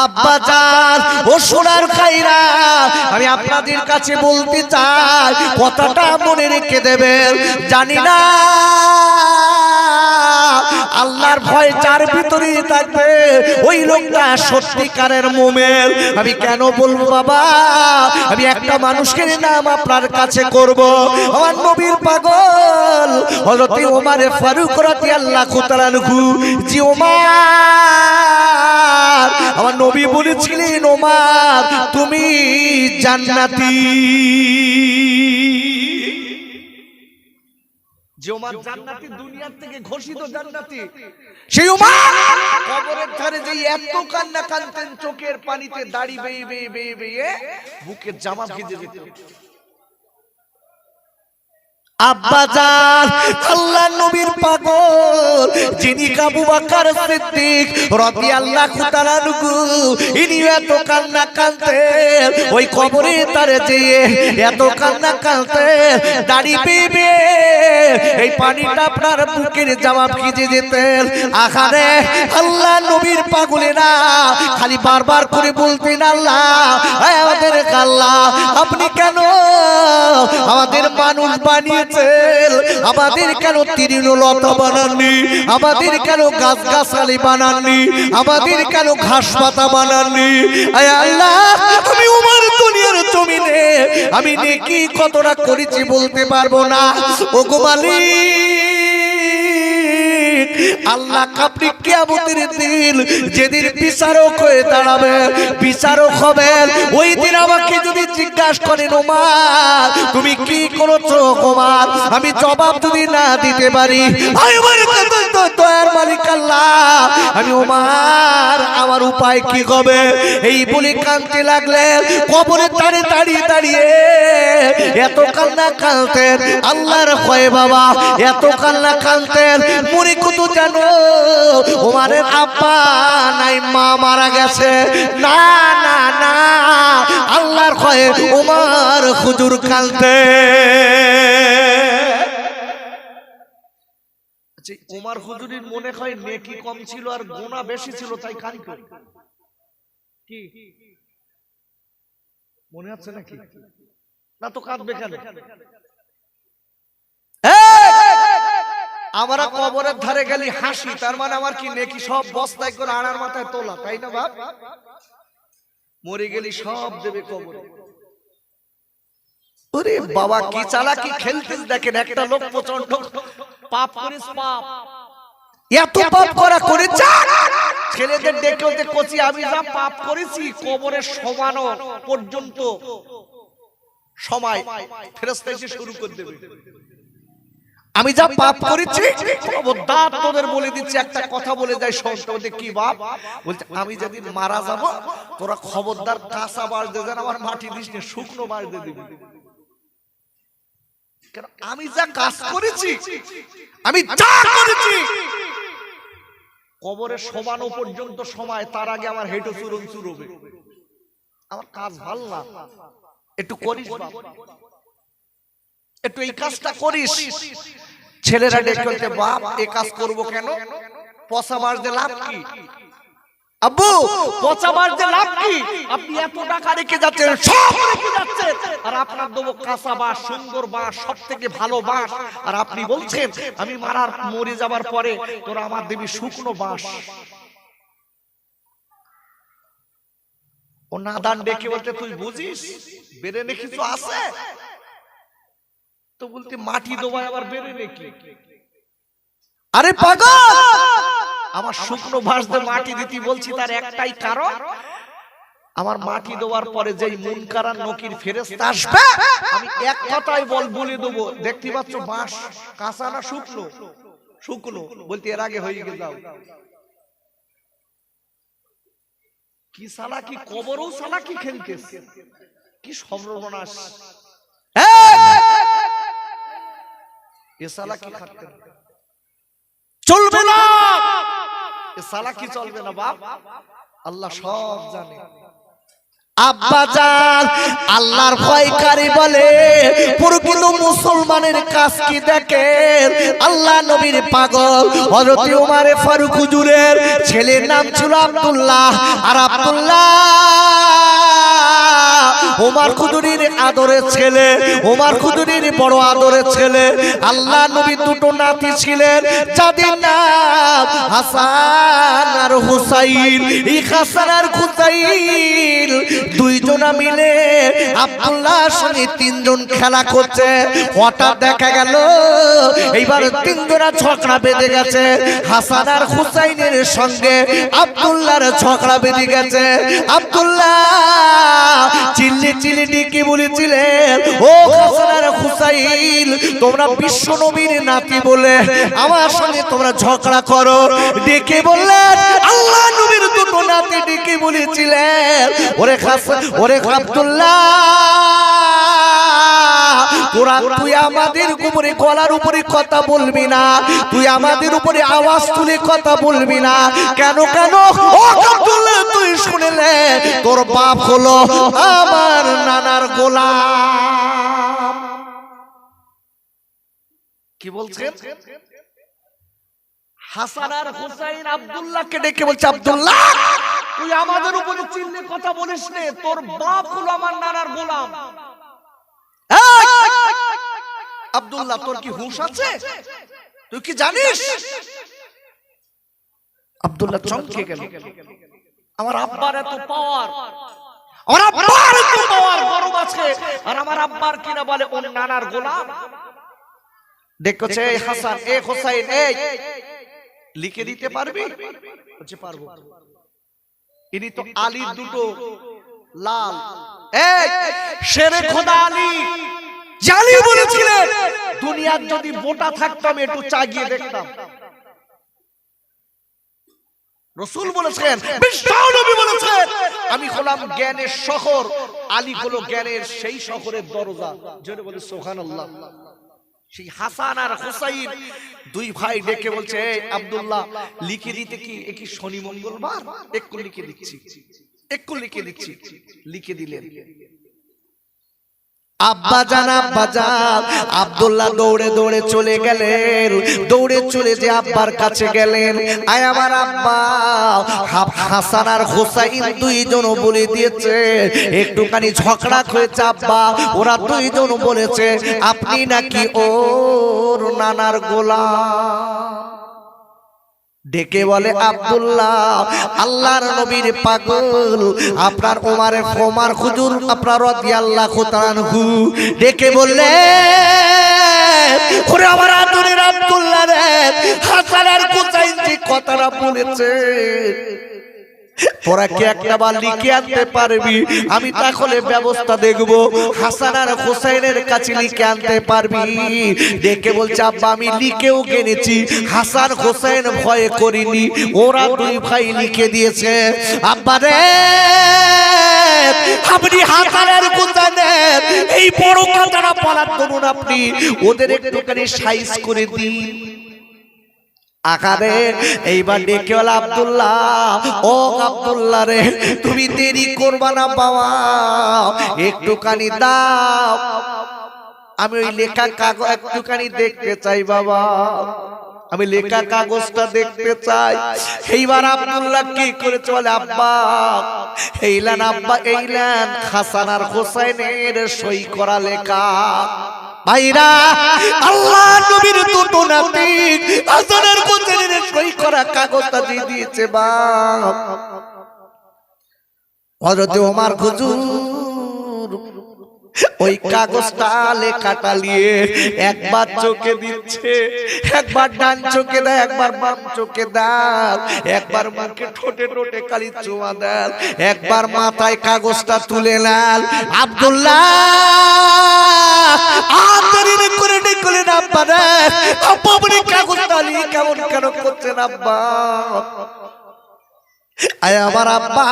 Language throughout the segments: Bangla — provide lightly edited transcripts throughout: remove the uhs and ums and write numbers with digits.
আব্বা জান ও সোনার খাইরা, আমি আপনাদের কাছে বলতে চাই, কথাটা মনে রেখে দেবেন। জানি না আল্লাহর ভয় যার ভিতরে থাকবে ওই লোকটা সত্যিকারের মুমিন। আমি কেন বলবো বাবা, আমি একটা মানুষকে নাম আপনার কাছে করব, আমার নবীর পাগল হযরত ওমর ফারুক রাদিয়াল্লাহু তাআলা আনহু। জি ওমর, আমার নবী বলেছিলেন ওমর তুমি জান্নাতি। যে ওমর জান্নাতি, দুনিয়ার থেকে ঘোষিত জান্নাতি, সেই ওমর কবরের ধারে যে এত কান্না কাঁদতেন, চোখের পানিতে দাড়ি বেয়ে বেয়ে বেয়ে বেয়ে বুকের জামা ভিজে যেত। আব্বা জান আল্লাহর নবীর পাগল যিনি আবু বকর সিদ্দিক রাদিয়াল্লাহু তাআলা আনহু, ইনি এত কান্না কাঁদতেন, ওই কবরে তারে যেয়ে এত কান্না কাঁদতেন, দাড়ি বেয়ে এই পানিটা আপনার বুকের জামা ভিজে যেতেন। আহারে আল্লাহ নবীর পাগলেরা খালি বারবার করে বলতেন, আল্লাহ আমাদের আল্লাহ আপনি কেন আমাদের মানুষ বানিয়েছেন, আমাদের কেন তৃণলতা বানাননি, আমাদের কেন গাছ গাছালি বানাননি, আমাদের কেন ঘাস পাতা বানাননি। আয় আল্লাহ, আমি ওমর দুনিয়ার জমিনে আমি নেকি কতটা করেছি বলতে পারবো না। ও গো মালিক, আল্লাহ আপনি কিয়ামতের দিন যেদিন বিচারক হয়ে দাঁড়াবেন, বিচারক হবেন, ওই দিন আমাকে যদি জিজ্ঞাসা করেন ওমর তুমি কি করেছো ওমর, আমি জবাব যদি না দিতে পারি, দয়ার মালিক আল্লাহ আমি ওমর আমার উপায় কি হবে? এই বলে কাঁদতে লাগলেন। কবরে দাঁড়িয়ে দাঁড়িয়ে দাঁড়িয়ে এত কান্না কাঁদতেন আল্লাহর ভয়ে বাবা, এত কান্না কাঁদতেন মনে কত জানো ওমরের আব্বা নাই মা মারা গেছে। না না না, আল্লাহর ভয়ে ওমর হুজুর কাঁদতেন। ওমর হুজুরের মনে হয় নেকি কম ছিল আর গুনাহ বেশি ছিল, তাই কাঁদতেন। কি মনে আছে নাকি? না তো কাঁদবে কেন? আমরা কবরের ধারে গেলি হাসি, তার মানে আমার কি নেকি সব বস্তায় করে আড়ার মাথায় তোলা, তাই না বাপ? মরে গেলি সব দেবে কবরে। ওরে বাবা কি চালাকি খেলতিস দেখেন, একটা লোক প্রচন্ড পাপ করিস, পাপ এত পাপ করা করেছে, ছেলেদের ডেকে ওদের কোচি আমি যা পাপ করেছি কবরে শোয়ানো পর্যন্ত সময় ফেরেশতা এসে শুরু করে দেবে। আমি যা পাপ করেছি খবরদার তোদের বলে দিচ্ছি, একটা কথা বলে যাই শোন। কি বাপ বলছে, আমি যেদিন মারা যাব তোরা খবরদার কাঁচা বাঁশ দে, যেন আমার মাটি দিস না, শুকনো বাঁশ দিয়ে দিবি। কারণ আমি যা কাজ করেছি, আমি যা করেছি কবরে শোয়ানো পর্যন্ত সময়, তার আগে আমার হেঁটো চুরন চুরবে। আমার কাজ ভাল না, একটু করিস বাপ, একটু এই কাজটা করিস। ছেলেরা ডেকে বলতে, বাপ এই কাজ করব কেন? পচা বাঁশ দিয়ে লাভ কি? আব্বু পচা বাঁশ দিয়ে লাভ কি? আপনি এত টাকা রেখে যাচ্ছেন, সব রেখে যাচ্ছেন, আর আপনার দেবো কাঁচা বাঁশ, সুন্দর বাঁশ, সব থেকে ভালো বাঁশ, আর আপনি বলছেন আমি মরে যাবার পরে তোরা আমার দিবি শুকনো বাঁশ। ও নাদান ডেকে বলতে, তুই বুঝিস বেড়ে কিছু আছে? তো বলতে মাটি দোবায় আবার বেড়ে নাকি? আরে পাগল, আমার শুকনো বাঁশ দিয়ে মাটি দিতে বলছি, তার একটাই কারণ, আমার মাটি দেওয়ার পরে যেই মুনকার আর নকির ফেরেশতা আসবে, আমি এক কথাই বলে দেবো, দেখতে পাচ্ছ বাঁশ কাঁচা না শুকনো? শুকনো। বলতে এর আগে হয়ে যাও। কি সালা, কি কবরও সালা কি খেলতেছ, কি সর্বনাশ। এ সালা কি খাটতে চলবে না, এ সালা কি চলবে না বাপ, আল্লাহ সব জানে। আব্বাজান আল্লাহর ভয়কারী বলে প্রকৃত মুসলমানের কাজ কি দেখেন, আল্লাহ নবীর পাগল হযরত ওমর ফারুক হুজুরের ছেলের নাম ছিল আব্দুল্লাহ। আর আব্দুল্লাহ ওমর খুদুরির আদরের ছেলে, ওমর খুদুরির বড় আদরের ছেলে। আল্লাহ নবী দুটো নাতি ছিলেন যাদের নাম হাসান আর হুসাইন। এই হাসান আর হুসাইন দুইজনা মিলে আব্দুল্লাহর সঙ্গে তিনজন খেলা করছে। হঠাৎ দেখা গেল এইবার তিনজনা ঝগড়া বেঁধে গেছে। হাসান আর হুসাইনের সঙ্গে আব্দুল্লাহর ঝগড়া বেঁধে গেছে। আব্দুল্লাহ চিল্লি চিল্লি ডেকে বলেছিলেন, ও হাসান আর হুসাইন, তোমরা বিশ্ব নবীর নাতি বলে আমার সঙ্গে তোমরা ঝগড়া করো। ডেকে বললেন, আল্লাহ নবীর দুটো নাতি ডেকে বলেছিলেন, ওরে হাসান, ওরে আব্দুল্লাহ, তোরা তুই আমাদের উপরে গলার উপরে কথা বলবি না, তুই আমাদের উপরে আওয়াজ তুলে কথা বলবি না। কেন কেন? ও আব্দুল্লাহ, তুই শুনলে তোর বাপ হলো আমার নানার গোলাম। কি বলছেন? হাসান আর হুসাইন আব্দুল্লাহকে ডেকে বলছে, আব্দুল্লাহ, তুই আমাদের উপরে চিল্লে কথা বলিস নে, তোর বাপ হলো আমার নানার গোলাম। আব্দুল্লাহ, তোর কি হুঁশ আছে? তুই কি জানিস? আব্দুল্লাহ চমকে গেল। আমার আব্বার এত পাওয়ার, আমার আব্বার এত পাওয়ার, গরম আছে, আর আমার আব্বার কিনা বলে ওর নানার গোলাম। দেখছে এই হাসান, এ হুসাইন, এই লিখে দিতে পারবি? বলছে পারবো। ইনি তো আলীর দুটো লাল, এই শেরে খোদা আলী জালি বলেছিলেন, দুনিয়ার যদি বোটা থাকতাম একটু চাগিয়ে দেখতাম। রাসূল বলেছেন, বিশ্ব নবী বলেছেন, আমি হলাম জ্ঞানের শহর, আলী হলো জ্ঞানের সেই শহরের দরজা। জোরে বলে সুবহানাল্লাহ। সেই হাসান আর হুসাইন দুই ভাই ডেকে বলছে, আব্দুল্লাহ, লিখে দিতে কি একই শনি মঙ্গলবার? একটু লিখে দিচ্ছি, একটু লিখে দিচ্ছি। লিখে দিলেন। আব্বাজান, আব্বাজান, আব্দুল্লাহ দৌড়ে দৌড়ে চলে গেলেন। দৌড়ে চলে যে আব্বার কাছে গেলেন, আয় আমার আব্বা, হাসান আর হুসাইন দুইজন বলে দিয়েছে একটুখানি ঝগড়া হয়েছে আব্বা, ওরা দুইজন বলেছে আপনি নাকি ওর নানার গোলাম। ডেকে বলে, আব্দুল্লাহ, আল্লাহর নবীর পাগল আপনার ওমর হুজুর আপনার রাদিয়াল্লাহু তাআলা আনহু ডেকে বললে, ওরে আমার আদরের আব্দুল্লাহ রে, হাসান আর হুসাইন যে কথাটা বলেছে তোরা কি একটা বার লিখে আনতে পারবি? আমি তাহলে ব্যবস্থা দেখব। হাসান আর হুসাইনের কাছে লিখে আনতে পারবি? ডেকে বলছে, আব্বা, আমি লিখেও গেনেছি, হাসান হুসাইন ভয় করিনি, ওরা দুই ভাই লিখে দিয়েছে। আব্বা রে, আপনি হাসান আর হুসাইনের এই বড় কথাটা বলার জন্য আপনি ওদের একটুখানি সাইজ করে দিন। আকারে এইবার ডেকে বলে, আব্দুল্লাহ, ও আব্দুল্লাহ রে, তুমি দেরি করবা না বাবা, একটুখানি দাও, আমি ওই লেখা কাগজ একটুখানি দেখতে চাই বাবা, আমি লেখা কাগজটা দেখতে চাই। এইবার আব্দুল্লাহ কি করেছে বলে, আব্বা এইলেন, আব্বা এইলেন হাসান আর হুসাইনের সই করা লেখা। ভাইরা, আল্লাহ নবীর দুটো নাতি হাসান আর হুসাইনের সই করা কাগজটা দিয়ে দিয়েছে বাপ। হযরত ওমর হুজুর ওই কাগজটা লেখাটা নিয়ে একবার চোখে দিচ্ছে, একবার ডান চোখে দেয়, একবার বাম চোখে দেয়, একবার মুখে ঠোঁটে ঠোঁটে কালি চুমা দেয়, একবার মাথায় কাগজটা তুলে নেন। আব্দুল্লাহ আদরিনে করে ডেকলেন, আব্বা রে, আব্বা আপনি কাগজটা নিয়ে কেমন কেন করছেন আব্বা? আয় আমার আব্বা,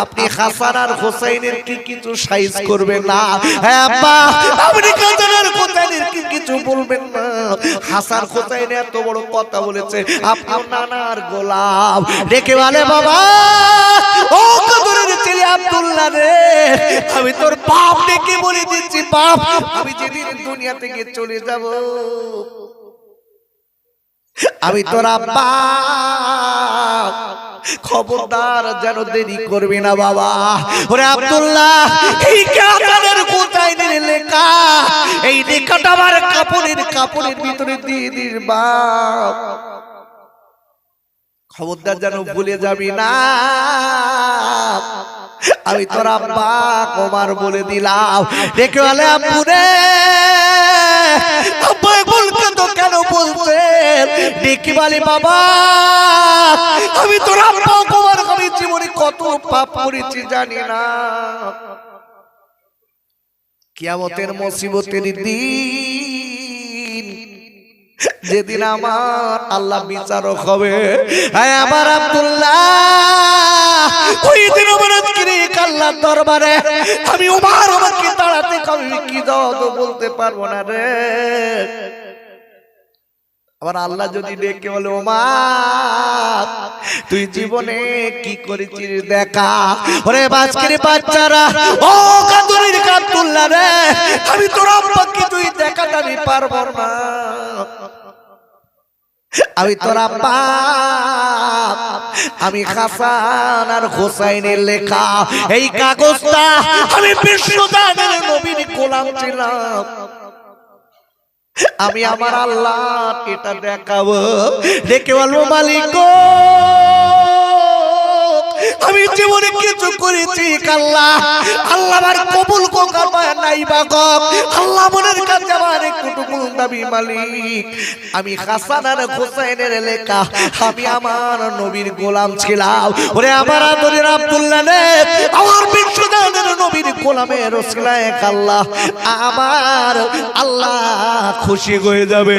আপনি হাসান আর হুসাইনের কি কিছু সাইজ করবেন না? হ্যাঁ আব্বা, আপনি হাসান আর হুসাইনের কি কিছু বলবেন না? হাসান হুসাইন এত বড় কথা বলেছে, আপনি নানার গোলাম। ডেকে বলে, বাবা ও বলেছিলি আব্দুল্লাহ রে, আমি তোর বাপ ডেকে বলে দিচ্ছি, বাপ আমি যেদিন দুনিয়া থেকে চলে যাব আমি তোর আব্বা, খবরদার যেন দেরি করবি না বাবা। ওরে আব্দুল্লাহ, এই কাতারের কোথায় লেখা, এই লেখাটা আমার কাপড়ের ভিতরে দিয়ে দিস বাপ, খবরদার যেন ভুলে যাবি না, আমি তোর আব্বা কুমার বলে দিলাম। দেখে বলে আব্বু রে, আব্বা বলতে তো কেন বলছেন? দেখি বলে বাবা আমি তোর আব্বা কুমার, আমি জীবনে কত পাপ করেছি জানি না, কিয়ামতের মুসিবতের দিন যেদিন আমার আল্লাহ বিচারক হবে, আমার আব্দুল্লাহ ওই দিন আমার আল্লাহর দরবারে আমি ওমর আমাকে দাঁড়াতে কবে কি জবাব বলতে পারবো না রে। আবার আল্লাহ যদি ডেকে বলে ওমর তুই জীবনে কি করেছিস দেখা, ওরে বাজকের বাচ্চারা, ও কাদুরির আব্দুল্লাহ রে, আমি তোর আব্বাকে তুই দেখাতে আমি পারবো না, আমি তোর আব্বা, আমি হাসান আর হোসাইনের লেখা এই কাগজটা আমি বিশ্বজানের নবীর গোলাম ছিলাম, আমি আমার আল্লাহ এটা দেখাবো। দেখে বলবো মালিক গো, আমি জীবনে কিছু করেছি আল্লাহ, আল্লাহ আমার কবুল করবার নাই বা গো, আল্লাহ মনের কাছে আমার একটুকু দাবি মালিক, আমি হাসান আর হোসেনের লেখা আমি আমার নবীর গোলাম ছিলাম। ওরে আমার আদরের আব্দুল্লাহ রে, আমার বিশ্বজানের নবীর গোলামের ওসিলায় আল্লাহ আমার আল্লাহ খুশি হয়ে যাবে,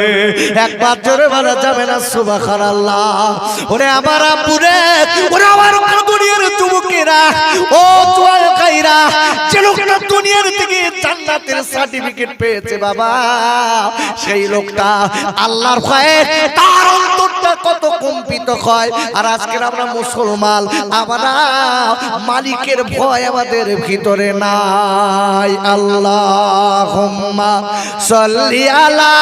একবার জোরে বলা যাবে না সুবহানাল্লাহ। ওরে আমার আব্বু রে, ওরে আমার দুনিয়ার যুবকেরা, ও জওয়ানকাইরা, যে লোকটা দুনিয়ার থেকে জান্নাতের সার্টিফিকেট পেয়েছে বাবা, সেই লোকটা আল্লাহর ভয়ে তার অন্তরটা কত কম্পিত হয়। আর আজকের আমরা মুসলমান, আমরা মালিকের ভয় আমাদের ভিতরে নাই। আল্লাহুম্মা সাল্লি আলা,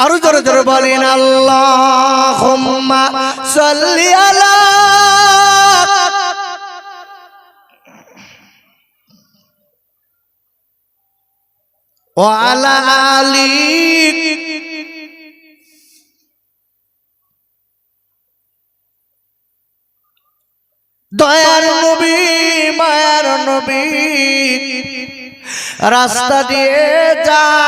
আরো জোরে জোরে বলেন আল্লাহুম্মা সাল্লি আলা ওয়া আলা আলি, দয়ার নবী মায়ার নবী রাস্তা দিয়ে যায়,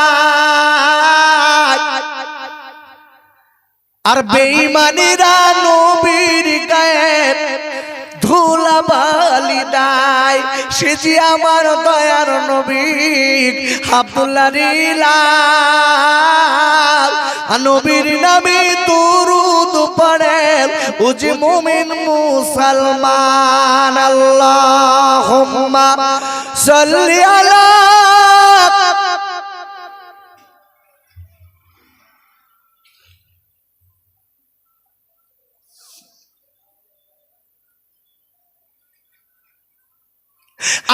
আর বেঈমানেরা নবীর গায়ে ধুলাবালি দেয়, সে যে আমার দয়ার নবী আব্দুল্লাহ রিলাল, নবীর নামে দুরূদ পড়ে ও যে মুমিন মুসলমান। আল্লাহুম্মা সাল্লি আলা,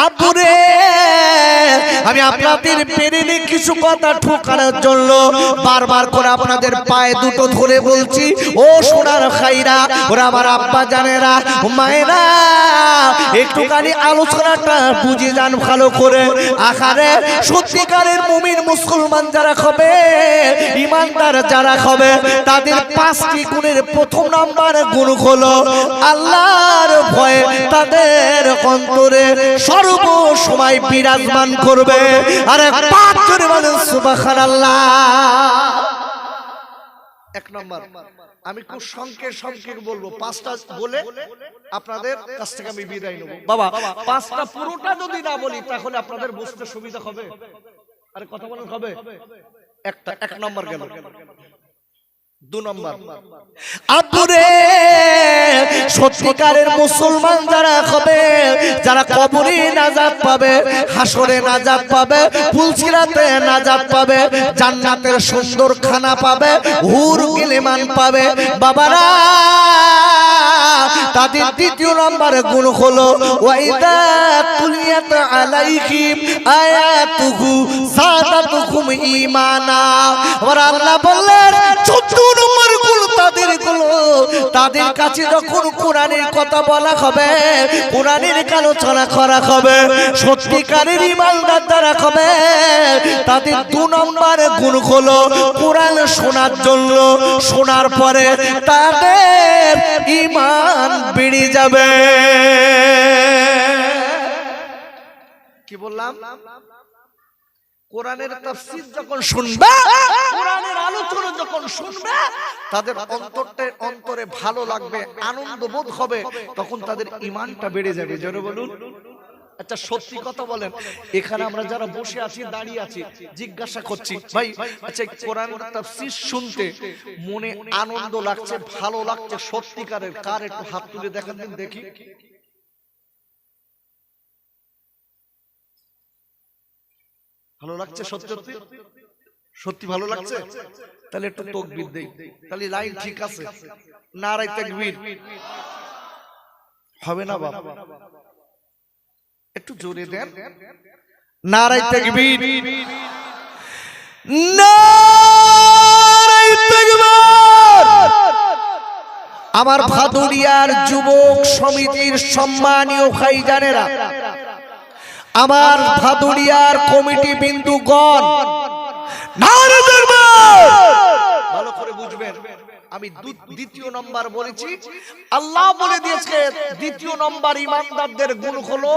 আব্বুরে আমি আপনাদের পেরেনে কিছু কথা ঠোকানোর জন্য বারবার করে আপনাদের পায়ে দুটো ধরে বলছি, ও সোনার খাইরা, ওরা আমার আব্বা জানেরা মায়েরা, একটুখানি আলোচনাটা বুঝে যান ভালো করে। আখারে সত্যিকারের মুমিন মুসলমান যারা হবে, ইমানদার যারা হবে, তাদের 5টি গুণের প্রথম নাম্বার গুণ হলো আল্লাহর ভয়ে তাদের অন্তরে সর্ব সময় বিরাজমান করবে। আরে পাঁচ করে বলেন সুবহানাল্লাহ। এক নম্বর আমি খুব সংক্ষেপ বলবো, 5টা বলে আপনাদের কাছ থেকে আমি বিদায় নেব। বাবা 5টা পুরোটা যদি না বলি তাহলে আপনাদের বুঝতে সুবিধা হবে। আরে কথা বলেন হবে। এক নম্বর গেল, 2 নম্বর, আব্বুরে সত্যিকারের মুসলমান যারা হবে, যারা কবরে নাজাত পাবে, হাসরে নাজাত পাবে, ফুলসিরাতে নাজাত পাবে, জান্নাতের সুন্দর খানা পাবে, হুর গিলেমান পাবে, বাবারা তাদের দ্বিতীয় নম্বরে গুণ হলো ওয়াইদা তুলিয়াত আলাইহিম আয়াতুহু যাদাতুহুম ঈমানা। আর আল্লাহ বললেন 14 নম্বর গুণ তাদের কাছে যখন কোরআনের কথা বলা হবে, কোরআনের আলোচনা করা হবে, সত্যিকারের ঈমানদার যারা হবে, তাদের 2 নম্বর গুণ হলো কোরআন শোনার জন্য, শোনার পরে তাদের ঈমান বেড়ে যাবে। কি বললাম? কোরআনের তাফসীর যখন শুনবে, কোরআনের আলোচনা যখন শুনবে, তাদের অন্তরে ভালো লাগবে, আনন্দ বোধ হবে, তখন তাদের ঈমানটা বেড়ে যাবে। জোরে বলুন। আচ্ছা সত্যি কথা বলেন, এখানে আমরা যারা বসে আছি, দাঁড়িয়ে আছি, জিজ্ঞাসা করছি ভাই, আচ্ছা কোরআনের তাফসীর শুনতে মনে আনন্দ লাগছে, ভালো লাগছে সত্যিকারের কার? একটু হাত তুলে দেখান দিন দেখি। ভালো লাগছে? সত্যি সত্যি ভালো লাগছে? তাহলে একটু তাকবীর দেই, তাহলে লাইন ঠিক আছে। নারে তাকবীর হবে না বাবা? একটু জোরে দেন। নারে তাকবীর, নারে তাকবীর। আমার ভাদুরিয়ার যুবক সমিতির সম্মানীয় ভাইজানেরা, আমার ভাদুরিয়ার কমিটি বিন্দুগণ, নারে তাকবীর। ভালো করে বুঝবেন, আমি দ্বিতীয় নম্বর বলেছি, আল্লাহ বলে দিয়েছে দ্বিতীয় নম্বর ঈমানদারদের গুণ হলো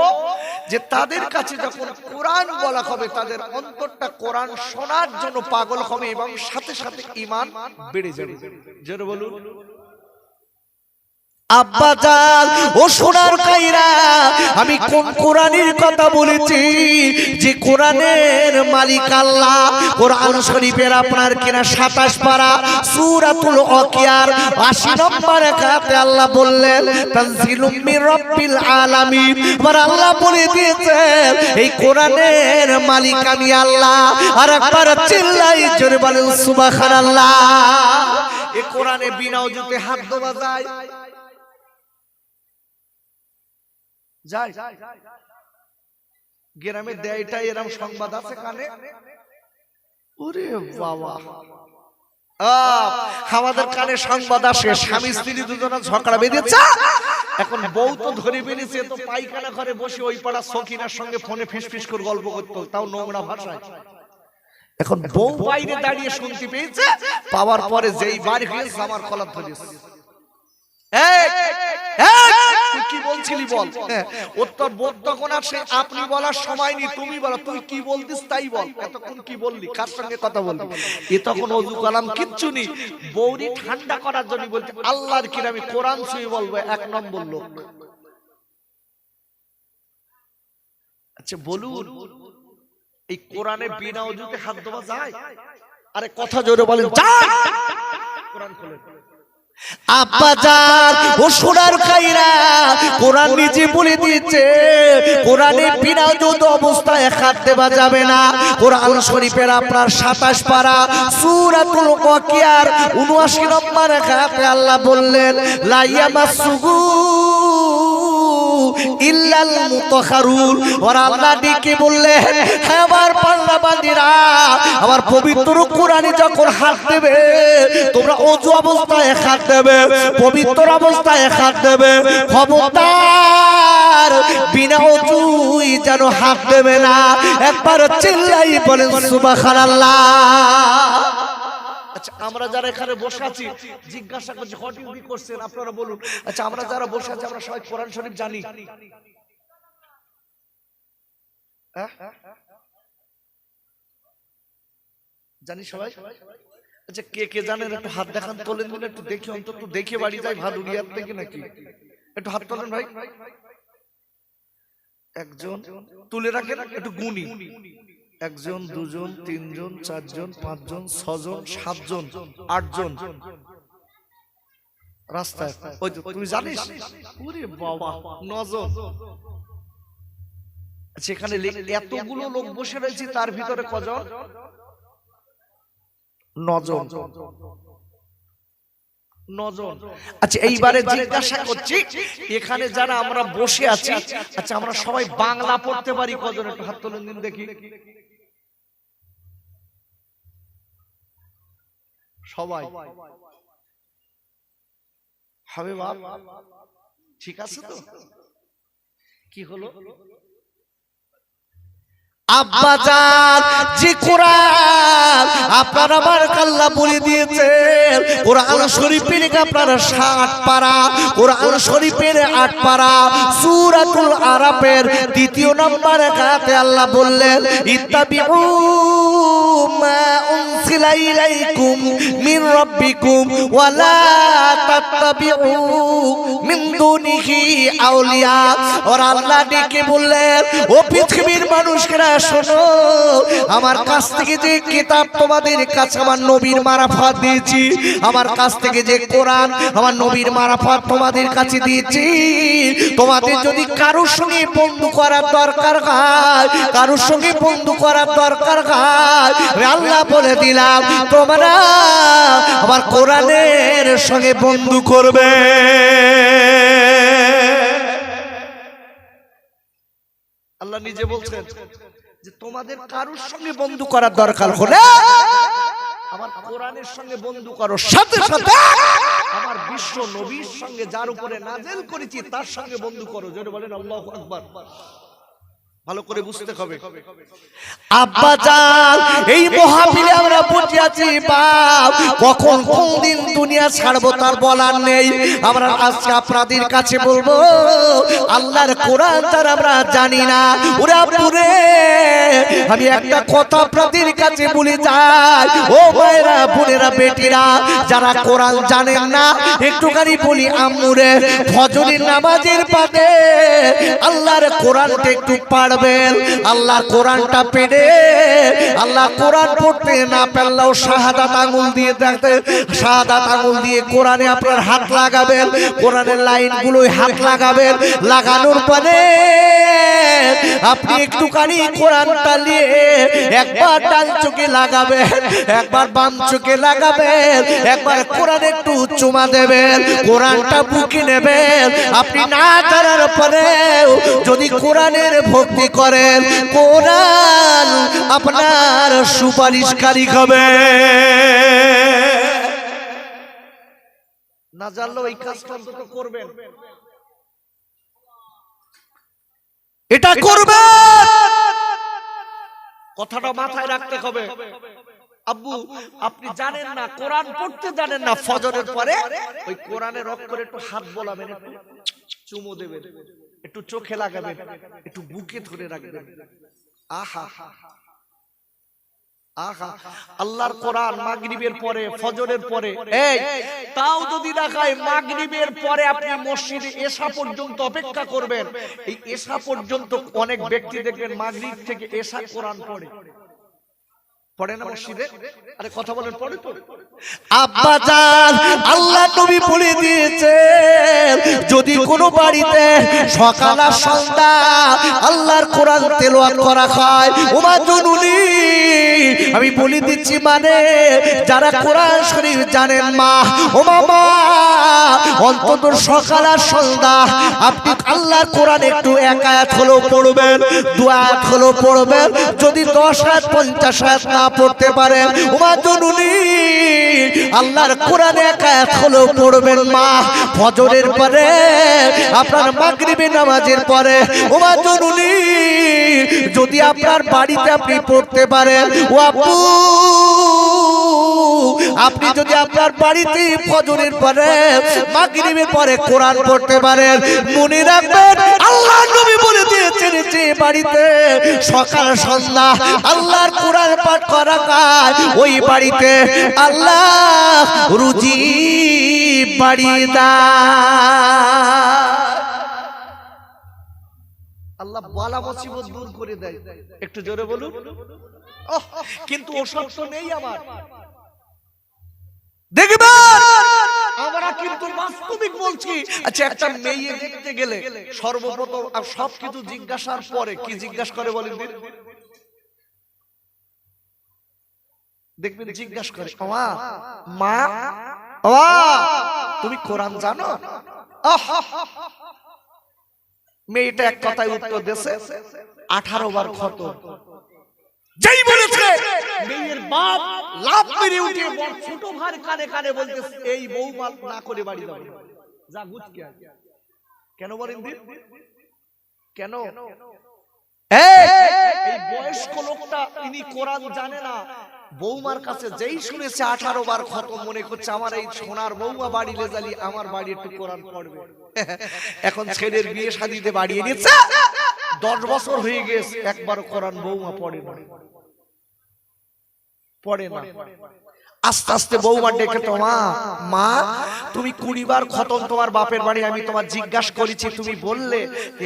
যে তাদের কাছে যখন কোরআন বলা হবে, তাদের অন্তরটা কোরআন শোনার জন্য পাগল হবে এবং সাথে সাথে ঈমান বেড়ে যাবে। জোরে বলুন। আব্বাজান ও সোনার কাইরা, আমি কোন কোরআনের কথা বলেছি? যে কোরআনের মালিক আল্লাহ। কোরআন শরীফের আপনার কিনা 27 পারা সূরাতুল ওয়াকিয়ার 80 নম্বর আয়াতে আল্লাহ বললেন তানজিলুম মির রাব্বিল আলামিন। আর আল্লাহ বলে দিয়েছে এই কোরআনের মালিক আমি আল্লাহ। আর একবার চিল্লাই জোরে বলেন সুবহানাল্লাহ। এই কোরআনে বিনা ওযুতে হাত ধোয়া যায়? যায়? গ্রামে দেয়টা এরকম সংবাদ আছে কানে? ওরে বাবা, আমাদের কানে সংবাদ আসে স্বামী স্ত্রী দুজনে ঝগড়া বেঁধেছে, এখন বউ তো ধরে বেরিয়েছে, তো পায়খানা ঘরে বসে ওই পাড়া সখিনার সঙ্গে ফোনে ফিসফিস করে গল্প করতো, তাও নোংরা ভাষায়। এখন বউ বাইরে দাঁড়িয়ে শুনতে পেয়েছে, পাওয়ার পরে যেই বাড়ি হয়েছে আমার কলার ধরেছে। তুই কি বলছিলি বল? উত্তর বোধ তখন আসে, আপনি বলার সময় নেই, তুমি বলো, তুই কি বলতিস তাই বল, এতক্ষণ কি বললি, কার সঙ্গে কথা বললি? এ তখন ওযু কালাম কিচ্ছু নেই, বৌরি ঠান্ডা করার জন্য বলছে আল্লাহর কি আমি কোরআন ছুঁয়ে বলবো, 1 নম্বর লোক। আচ্ছা বলুন, এই কোরআনে বিনা ওযুতে হাত ধোয়া যায়? আরে কথা জোরে বলেন, যায়? কোরআন খুলে। আব্বাজান ও সোনার খাইরা, কোরআন নিজে বলে দিয়েছে কোরআনে বিনা ওযুতে অবস্থায় হাত দেওয়া যাবে না। কোরআন শরীফের আপনার 27 পারা সূরাতুল ওয়াকিয়ার 79 নম্বর আয়াতে আল্লাহ বললেন লা ইয়ামাসসুহু ইল্লাল মুতাহহারুন। আর আল্লাহ ডেকে বললেন, হে আমার পাল্লাবাদীরা, আমার পবিত্র কোরআনে যখন হাত দেবে, তোমরা ওযু অবস্থায় হাত দেবে, পবিত্র অবস্থায় হাত দেবে, খবরদার বিনা ওযুই যেন হাত দেবে না। একবার চিল্লাই বলেন সুবহানাল্লাহ। আচ্ছা আমরা যারা এখানে বসে আছি, জিজ্ঞাসা করছি হোয়াট ইউ বি করছেন, আপনারা বলুন। আচ্ছা আমরা যারা বসে আছি, আমরা সবাই কোরআন শরীফ জানি? জানি সবাই? আচ্ছা কে কে জানেন একটু হাত দেখান, তোলেন দিন একটু দেখি, অন্তত দেখে বাড়ি যাই ভাদুরিয়ার থেকে নাকি। একটু হাত তোলেন ভাই, একজন তুলে রাখেন, একটু গুনি। একজন, দুজন, তিনজন, চারজন, পাঁচজন, ছজন, সাতজন, আটজন রাস্তায়। ওই তো তুই জানিস, ওরে বাবা, 9 জন। সেখানে এতগুলো লোক বসে রয়েছে, তার ভিতরে কজন? 9 জন। 9 জন। আচ্ছা, এইবারে জিজ্ঞাসা করছি, এখানে যারা আমরা বসে আছি, আচ্ছা আমরা সবাই বাংলা পড়তে পারি কজন? একটু হাত তুলে দিন দেখি। সবাই হবে বাপ? ঠিক আছে তো? কি হলো? আব্বাজান, যে কোরআন আপনার আমার আল্লাহ বলে দিয়েছেন, কোরআন শরীফের আপনারা 60 পারা, কোরআন শরীফের 8 পারা, সূরাতুল আরাফের 2 নম্বর আয়াতে আল্লাহ বললেন, ইত্তাবিউ মা উনজিলা ইলাইকুম মিন রাব্বিকুম ওয়া লা তাত্তাবিউ মিন দুনিহি আউলিয়া। আর আল্লাহ ডেকে বললেন, ও পৃথিবীর মানুষরা শোনো, আমার কাছ থেকে যে কিতাব তোমাদের কাছে আমার নবীর মারফত দিয়েছি, আমার কাছ থেকে যে কোরআন আমার নবীর মারফত তোমাদের কাছে দিয়েছি, তোমাদের যদি কারোর সঙ্গে বন্ধু করার দরকার হয়, কারোর সঙ্গে বন্ধু করার দরকার হয়, আল্লাহ বলে দিলাম তোমরা আমার কোরআনের সঙ্গে বন্ধু করবে। আল্লাহ নিজে বলছেন যে তোমাদের কারোর সঙ্গে বন্ধু করার দরকার হলে আমার কোরআনের সঙ্গে বন্ধু করো, সাথে সাথে আমার বিশ্ব নবীর সঙ্গে যার উপরে নাযিল করেছি তার সঙ্গে বন্ধু করো। জোরে বলেন আল্লাহু আকবার। ভালো করে বুঝতে হবে। আব্বাজান, এই মহাবিলে আমরা বসে আছি বাপ, কখন কোন দিন দুনিয়া ছাড়বো তার বলার নেই। আমরা আজকে আপনাদের কাছে বলবো, আল্লাহর কোরআন তার আমরা জানি না। ওরা পুরে আমি একটা কথা আপনাদের কাছে বলে যাই, ও ভাইরা, বোনেরা, বেটিরা, যারা কোরআন জানেন না একটুখানি বলি আম্মুরে, ফজরের নামাজের বাদে আল্লাহর কোরআনটা একটু পাড়বেন। আল্লাহর কোরআনটা পেড়ে, আল্লাহ কোরআন পড়তে না পারলেও শাহাদাত আঙ্গুল দিয়ে দেখতে, শাহাদাত আঙ্গুল দিয়ে কোরআনে আপনার হাত লাগাবেন, কোরআনের লাইনগুলোই হাত লাগাবেন। লাগানোর পরে আপনি একটুখানি কোরআনটা নিয়ে একবার ডান চোখে লাগাবেন, একবার বাম চোখে লাগাবেন, একবার কোরআনে একটু চুমা দেবেন, কোরআনটা বুকে নেবেন। আপনি না জানার পরে যদি কোরআনের ভক্তি করেন, কোরআন আপনার সুপারিশকারী হবে। না জানলেও এই কাজটা অন্তত করবেন, এটা করবেন, কথাটা মাথায় রাখতে হবে। আব্বু, আপনি জানেন না, কোরআন পড়তে জানেন না, ফজরের পরে ওই কোরআনের অক্ষরে একটু হাত বোলাবেন, একটু চুমু দেবেন, একটু চোখে লাগাবেন, একটু বুকে ধরে রাখবেন। আহা আহা, আল্লাহর কোরআন মাগরিবের পরে, ফজরের পরে, এই তাও যদি দেখায় মাগরিবের পরে আপনি মসজিদে এশা পর্যন্ত অপেক্ষা করবেন। এই এশা পর্যন্ত অনেক ব্যক্তি দেখবেন মাগরিব থেকে এশা কোরআন পড়ে, পড়ে না মসজিদে? আরে কথা বলেন, পড়ে তো। আব্বাজান, আল্লাহ নবী বলে দিয়েছেন, যদি কোনো বাড়িতে সকাল আর সন্ধ্যা আল্লাহর কোরআন তেলাওয়াত করা হয়, ওমা জনুনি, আমি বলে দিচ্ছি, মানে যারা কোরআন শরীফ জানেন মা, ওমা মা, অন্তত সকাল আর সন্ধ্যা আপনি আল্লাহর কোরআন একটু 1 আয়াত হলেও পড়বেন, 2 আয়াত হলেও পড়বেন। যদি 10 আয়াত 50 আয়াত না পড়তে পারেন, ওমা জনুনি, আল্লাহর কোরআন 1 আয়াত হলেও পড়বেন মা। ফজরের পরে, আপনার মাগরিবের নামাজের পরে, ওমা জনুনি, যদি আপনার বাড়িতে আপনি পড়তে পারেন, ও আপু, আপনি যদি আপনার বাড়িতে ফজরের পরে, মাগরিবের পরে কোরআন পড়তে পারেন, মনে রাখবেন আল্লাহ নবী বলে দিয়েছেন যে বাড়িতে সকাল সন্ধ্যা আল্লাহর কোরআন পাঠ করা কাজ, ওই বাড়িতে আল্লাহ রুজি বাড়িয়ে দেয়। আল্লাহ বালা মুসিবত দূর করে দেয়। একটু জোরে বলুন। কিন্তু ওসব তো নেই আমার। দেখবেন আমরা কিন্তু বাস্তবিক বলছি। আচ্ছা, একটা মেয়ে দেখতে গেলে সর্বপ্রথম আর সবকিছু জিজ্ঞাসার পরে কি জিজ্ঞাসা করে বলেন দিন? দেখবেন জিজ্ঞাসা করে, মা তুমি কোরআন জানো? মেয়েটা এক কথায় উত্তর দিয়েছে, 18 বার খতম। যেই বলেছে মেয়ের বাপ লাফ মেরে উঠে ছোট ভাই কানে কানে বলতেছে, এই বউ মাল না করে বাড়ি যাবে, যা গুছকে আয়। কেন বলেন দিন? কেন? এই বয়স্ক লোকটা ইনি কোরআন জানে না। বৌমার কাছে যেই শুনেছে 18 বার খতম, মনে করছে আমার এই সোনার বৌমা বাড়ি লেজালি আমার বাড়ি একটু কোরআন পড়বে। এখন ছেলের বিয়ে শাদীতে বাড়িয়ে দিচ্ছে, 10 বছর হয়ে গেছে, একবার কোরআন বৌমা পড়ে না। আস্তে আস্তে বৌমা ডেকে, মা তুমি 20 বার খতম তোমার বাপের বাড়ি, আমি তোমার জিজ্ঞাসা করেছি, তুমি বললে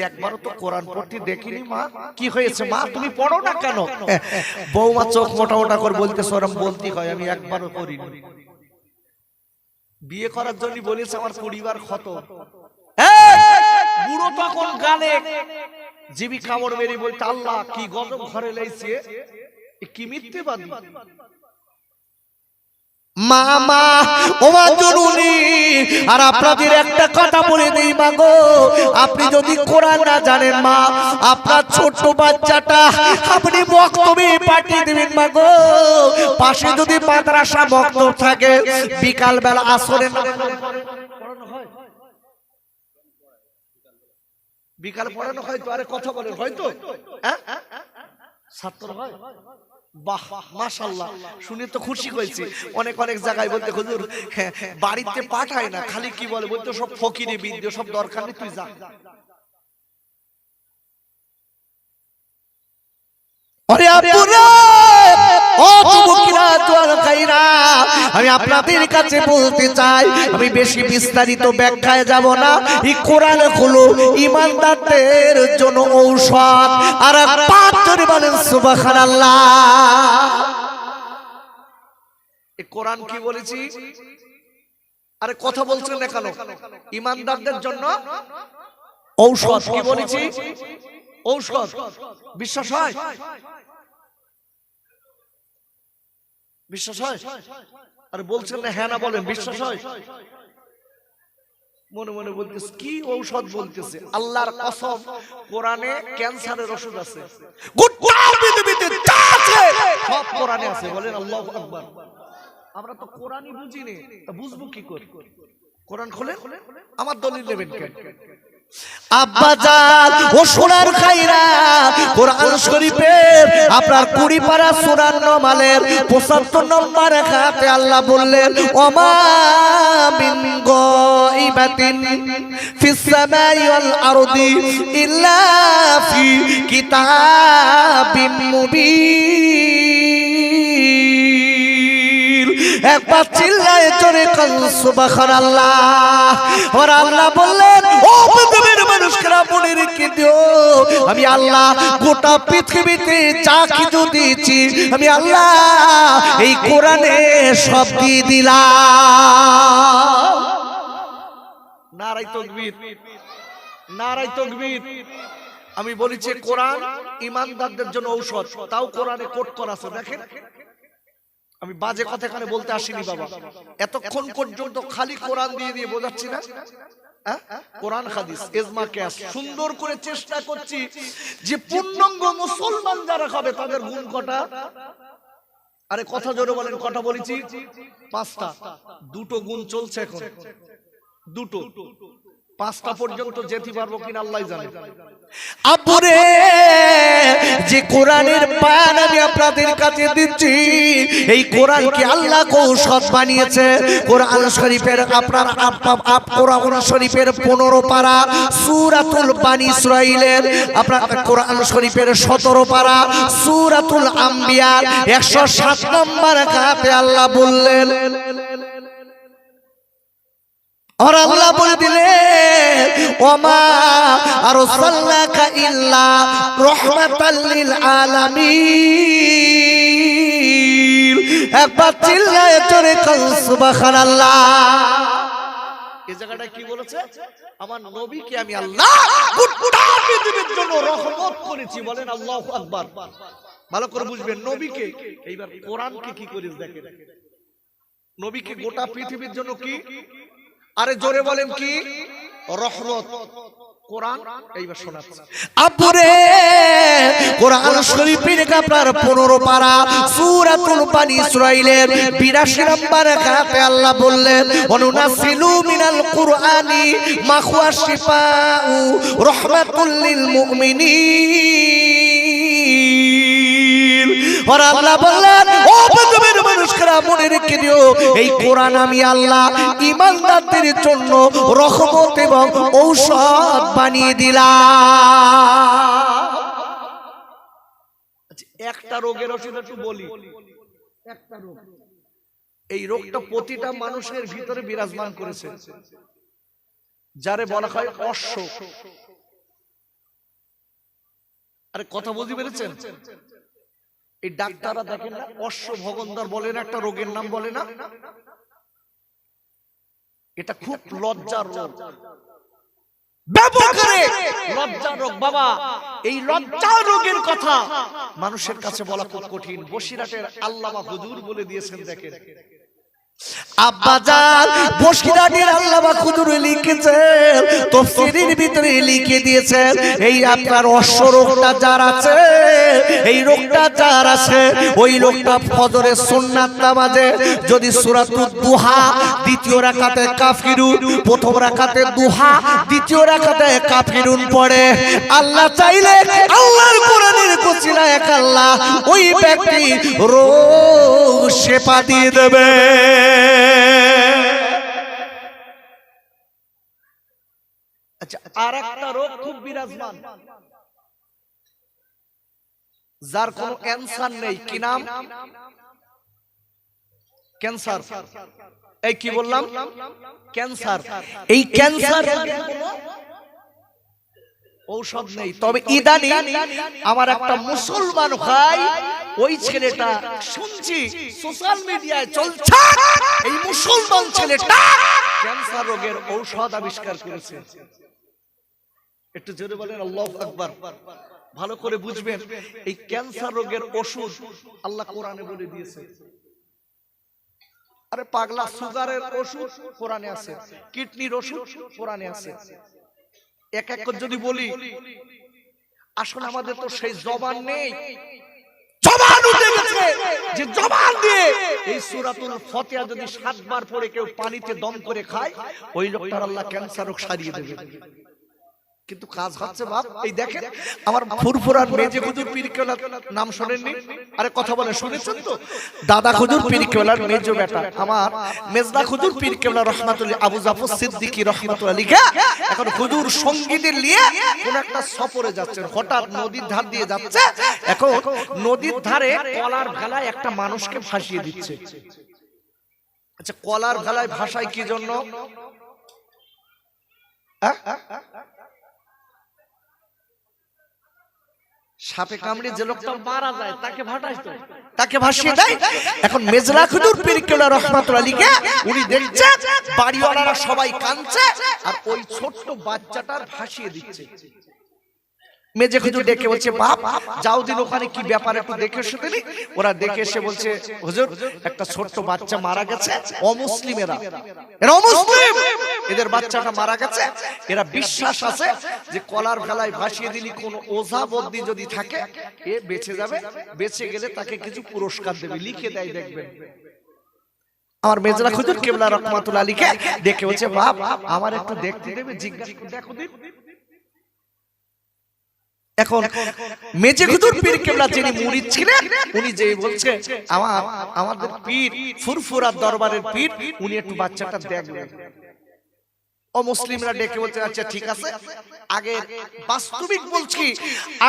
একবারও তো কোরআন পড়তে দেখিনি। মা কি হয়েছে মা, তুমি পড়ো না কেন? বৌমা চোখ মোটা মোটা করে বলতেছে, ওরম বলতে হয়, আমি একবারও করিনি। বিয়ে করার জন্য বলেছে আমার 20 বার খতম। বুড়ো তখন গানে জিবি কামড় মেরে বলতে, আল্লাহ কি গজব ঘরে লাইছে, কি মিথ্যেবাদী। মামা ওমা জরুরি। আর আপনাদের একটা কথা বলে দেই মা গো, আপনি যদি কোরআন না জানেন মা, আপনার ছোট বাচ্চাটা আপনি বক্তব্যে পাঠিয়ে দেবেন মা গো। পাশে যদি মাদ্রাসা বক্তব্য থাকে, বিকাল বেলা আসরে বিকাল পড়ানো হয় তো, আরে কথা বলেন হয়তো ছাত্র হয়। বাহ মাশাআল্লাহ, শুনে তো খুশি হয়েছি। অনেক অনেক জায়গায় বলতে হুজুর বাড়িতে পাঠায় না, খালি কি বলে বলতে সব ফকিরে বিদ্যে, সব দরকার নেই, তুই যা। আমি আপনাদের কাছে বলতে চাই, আমি বেশি বিস্তারিত ব্যাখ্যায় যাব না। এই কোরআন হলো ঈমানদারদের জন্য ঔষধ। আর পাঁচ জোরে বলেন সুবহানাল্লাহ। এই কোরআন কি বলেছি? আরে কথা বলছেন না কেন? ঈমানদারদের জন্য ঔষধ কি বলেছি? ঔষধ। বিশ্বাস হয়? বিশ্বাস হয়? আরে বলছেন না হ্যাঁ না বলেন, বিশ্বাস হয়? মনে মনে বলতেছে কি ঔষধ বলতেছে। আল্লাহর কসম, কোরআনে ক্যান্সারের ওষুধ আছে, গোটা পৃথিবীতে যা আছে সব কোরআনে আছে। বলেন আল্লাহু আকবার। আমরা তো কোরআনই বুঝি না, তা বুঝবো কি করে? কোরআন খোলে, আমার দলিল নেবেন কেন? আব্বাজান ও সোনার খাইরা, কোরআন শরীফের আপনার 20 পারা সূরা নমালের 75 নম্বর আয়াতে আল্লাহ বললেন, ওমা মিন গায়বাতিন ফিস সামাই ওয়াল আরদি ইল্লা ফি কিতাবিম মুবিন। একবার চিল্লায়ে জোরে কাল সুবহানাল্লাহ। আর আল্লাহ বললেন, ও পৃথিবীর মানুষরা মনে রেখে দিও, আমি আল্লাহ গোটা পৃথিবীতে যা কিছু দিয়েছি, আমি আল্লাহ এই কোরআনে সব দিয়ে দিলাম। নারায়ে তাকবীর, নারায়ে তাকবীর। আমি বলেছি কোরআন ঈমানদারদের জন্য ঔষধ, তাও কোরআনে কোট করা আছে। দেখেন, আমি বাজে কথা এখানে বলতে আসিনি বাবা। এতক্ষণ পর্যন্ত খালি কোরআন দিয়ে দিয়ে বোঝাচ্ছি না? কোরআন হাদিস ইজমা কিয়াস সুন্দর করে চেষ্টা করছি যে পূর্ণাঙ্গ মুসলমান যারা হবে তাদের গুণ কটা। আরে কথা জোরে বলেন, কটা বলেছি? 5টা। 2টো গুণ চলছে এখন, 2টো। 5টা পর্যন্ত যেতে পারবো কিনা আল্লাহ জানে। আপুরে যে কোরআনের পান আমি আপনাদের কাছে দিচ্ছি, এই কোরআনকে আল্লাহ ঔষধ বানিয়েছে। কোরআন শরীফের আপনার কোরআন শরীফের 15 পারা সূরাতুল বানী ইসরাঈলের, আপনার কোরআন শরীফের 17 পারা সূরাতুল আম্বিয়া 107 নম্বর আয়াতে আল্লাহ বললেন, আর আল্লাহ বলে দিলেন ওমা আরসালনাকা ইল্লা রাহমাতাল লিল আলামিন। একবার চিল্লায়ে জোরে কর সুবহানাল্লাহ। এই জায়গাটা কি বলেছে? আমার নবীকে আমি আল্লাহ গোটা পৃথিবীর জন্য রহমত করেছি। বলেন আল্লাহু আকবার। ভালো করে বুঝবেন নবীকে। এইবার কোরআনকে কি করিস দেখেন, নবীকে গোটা পৃথিবীর জন্য কি, আরে জোরে বলেন কি, রহমত। কোরআন এইবার শোনাচ্ছি আপুরে। কোরআন শরীফের আপনার 15 পারা সূরাতুল বানী ইসরাঈলের 82 নম্বর আয়াতে আল্লাহ বললেন ওয়ানুনাসিলু মিনাল কুরআনি মা হুয়া শিফাউ রাহমাতুল লিল মুমিনিন। আর আল্লাহ বললেন ও পৃথিবীর মানুষরা মনে রেখে দিও এই কোরআন আমি আল্লাহ ঈমানদারদের জন্য রহমত এবং ঔষধ বানিয়ে দিলাম। একটা রোগের ওষুধ একটু বলি, একটা রোগ, এই রোগটা প্রতিটা মানুষের ভিতরে বিরাজমান করেছে, যারে বলা হয় অশ্ব। আরে কথা বুঝতে পেরেছেন? এই ডাক্তাররা দেখেন না অশ্ব ভগন্দর বলে না, একটা রোগের নাম বলে না, এটা খুব লজ্জার রোগ। লজ্জার রোগ বাবা, এই লজ্জার রোগের কথা মানুষের কাছে বলা খুব কঠিন। বসিরহাটের আল্লামা হুজুর বলে দিয়েছেন, দেখেন আব্বাজান বসিরহাটের আল্লামা হুজুর লিখেছেন, তাফসীরের ভিতরে লিখে দিয়েছেন এই আপনার অশ্ব রোগটা যার আছে, এই রোগটা যার আছে, ওই লোকটা ফজরের সুন্নাত নামাজে যদি সূরাতুদ দুহা দ্বিতীয় রাকাতে কাফিরুন, প্রথম রাকাতে দুহা দ্বিতীয় রাকাতে কাফিরুন পড়ে, আল্লাহ চাইলে আল্লাহর কোরআনের ওসিলায় এক আল্লাহ ওই ব্যক্তি রোগ শেফা দিয়ে দেবে। আচ্ছা, আর একটা রোগ খুব বিরাজমান, যার কোনো ক্যান্সার নেই, কি নাম? ক্যান্সার। এই কি বললাম? ক্যান্সার। এই ক্যান্সার ঔষধ নেই, তবে ইদানি আমার একটা মুসলমান ভাই, ওই ছেলেটা শুনছি সোশ্যাল মিডিয়ায় চলছে, এই মুসলমান ছেলেটা ক্যান্সার রোগের ঔষধ আবিষ্কার করেছে। একটু জোরে বলেন আল্লাহু আকবার। ভালো করে বুঝবেন, এই ক্যান্সার রোগের ওষুধ আল্লাহ কোরআনে বলে দিয়েছে। আরে পাগলা, সুগারের ওষুধ কোরআনে আছে, কিডনির ওষুধ কোরআনে আছে। এক এক করে যদি বলি, আসলে আমাদের তো সেই জবান নেই, জবান উঠে গেছে যে জবান দিয়ে এই সূরাতুল ফাতিহা যদি 7 বার পড়ে কেউ পানিতে দম করে খায়, ওই লোকটার আল্লাহ ক্যান্সার রোগ সারিয়ে দেবে। কিন্তু কাজ হচ্ছে বাপ, এই দেখেন আমার ফুরফুরার মেজে হুজুর পীর কেবলার নাম শোনেননি? আরে কথা বলে শুনেছেন তো? দাদা হুজুর পীর কেবলার মেজো বেটা আমার মেজদা হুজুর পীর কেবলা রহমাতুল্লাহ আবু জাফর সিদ্দিকী রহমাতুল্লাহ লিখা এখন হুজুর সঙ্গীদের নিয়ে কোন একটা সফরে যাচ্ছেন, হঠাৎ নদীর ধার দিয়ে যাচ্ছে, এখন নদীর ধারে কলার ভেলায় একটা মানুষকে ভাসিয়ে দিচ্ছে। আচ্ছা, কলার ভেলায় ভাসায় কি জন্য? সাপে কামড়ে যে লোকটা মারা যায় তাকে ভাটায় তো, তাকে ভাসিয়ে দেয়। এখন মেজলা হুজুর পীর কেবলা রহমাতুল্লাহ আলাইহি উনি দেখছেন বাড়িওয়ালারা সবাই কাঁদছে আর ওই ছোট্ট বাচ্চাটার ভাসিয়ে দিচ্ছে। মেজে হুজুর ডেকে বলছে, বাপ যাও দিন ওখানে কি ব্যাপার একটু দেখে এসে দিলি। ওরা দেখে এসে বলছে, হুজুর একটা ছোট্ট বাচ্চা মারা গেছে, অমুসলিমেরা, এরা অমুসলিম, এদের বাচ্চাটা মারা গেছে। এরা বিশ্বাস আছে যে কলার ভেলায় ভাসিয়ে দিলি কোন ওঝা বদ্দি যদি থাকে এ বেঁচে যাবে, বেঁচে গেলে তাকে কিছু পুরস্কার দেবে, লিখে দেয় দেখবেন। আমার মেজলা হুজুর কেবলা রহমাতুল্লাহ আলাইহি দেখে বলছে, বাপ আমার একটু দেখতে দেবে, জিজ্ঞাসা দেখো দিন। এখন মেজে হুজুর পীর কেবলা যিনি মুরিদ ছিলেন, উনি যে বলছে আমাদের পীর ফুরফুরার দরবারের পীর, উনি একটু বাচ্চাটা দেখবেন। অমুসলিমরা ডেকে বলছে, আচ্ছা ঠিক আছে। আগে বাস্তবিক বলছি,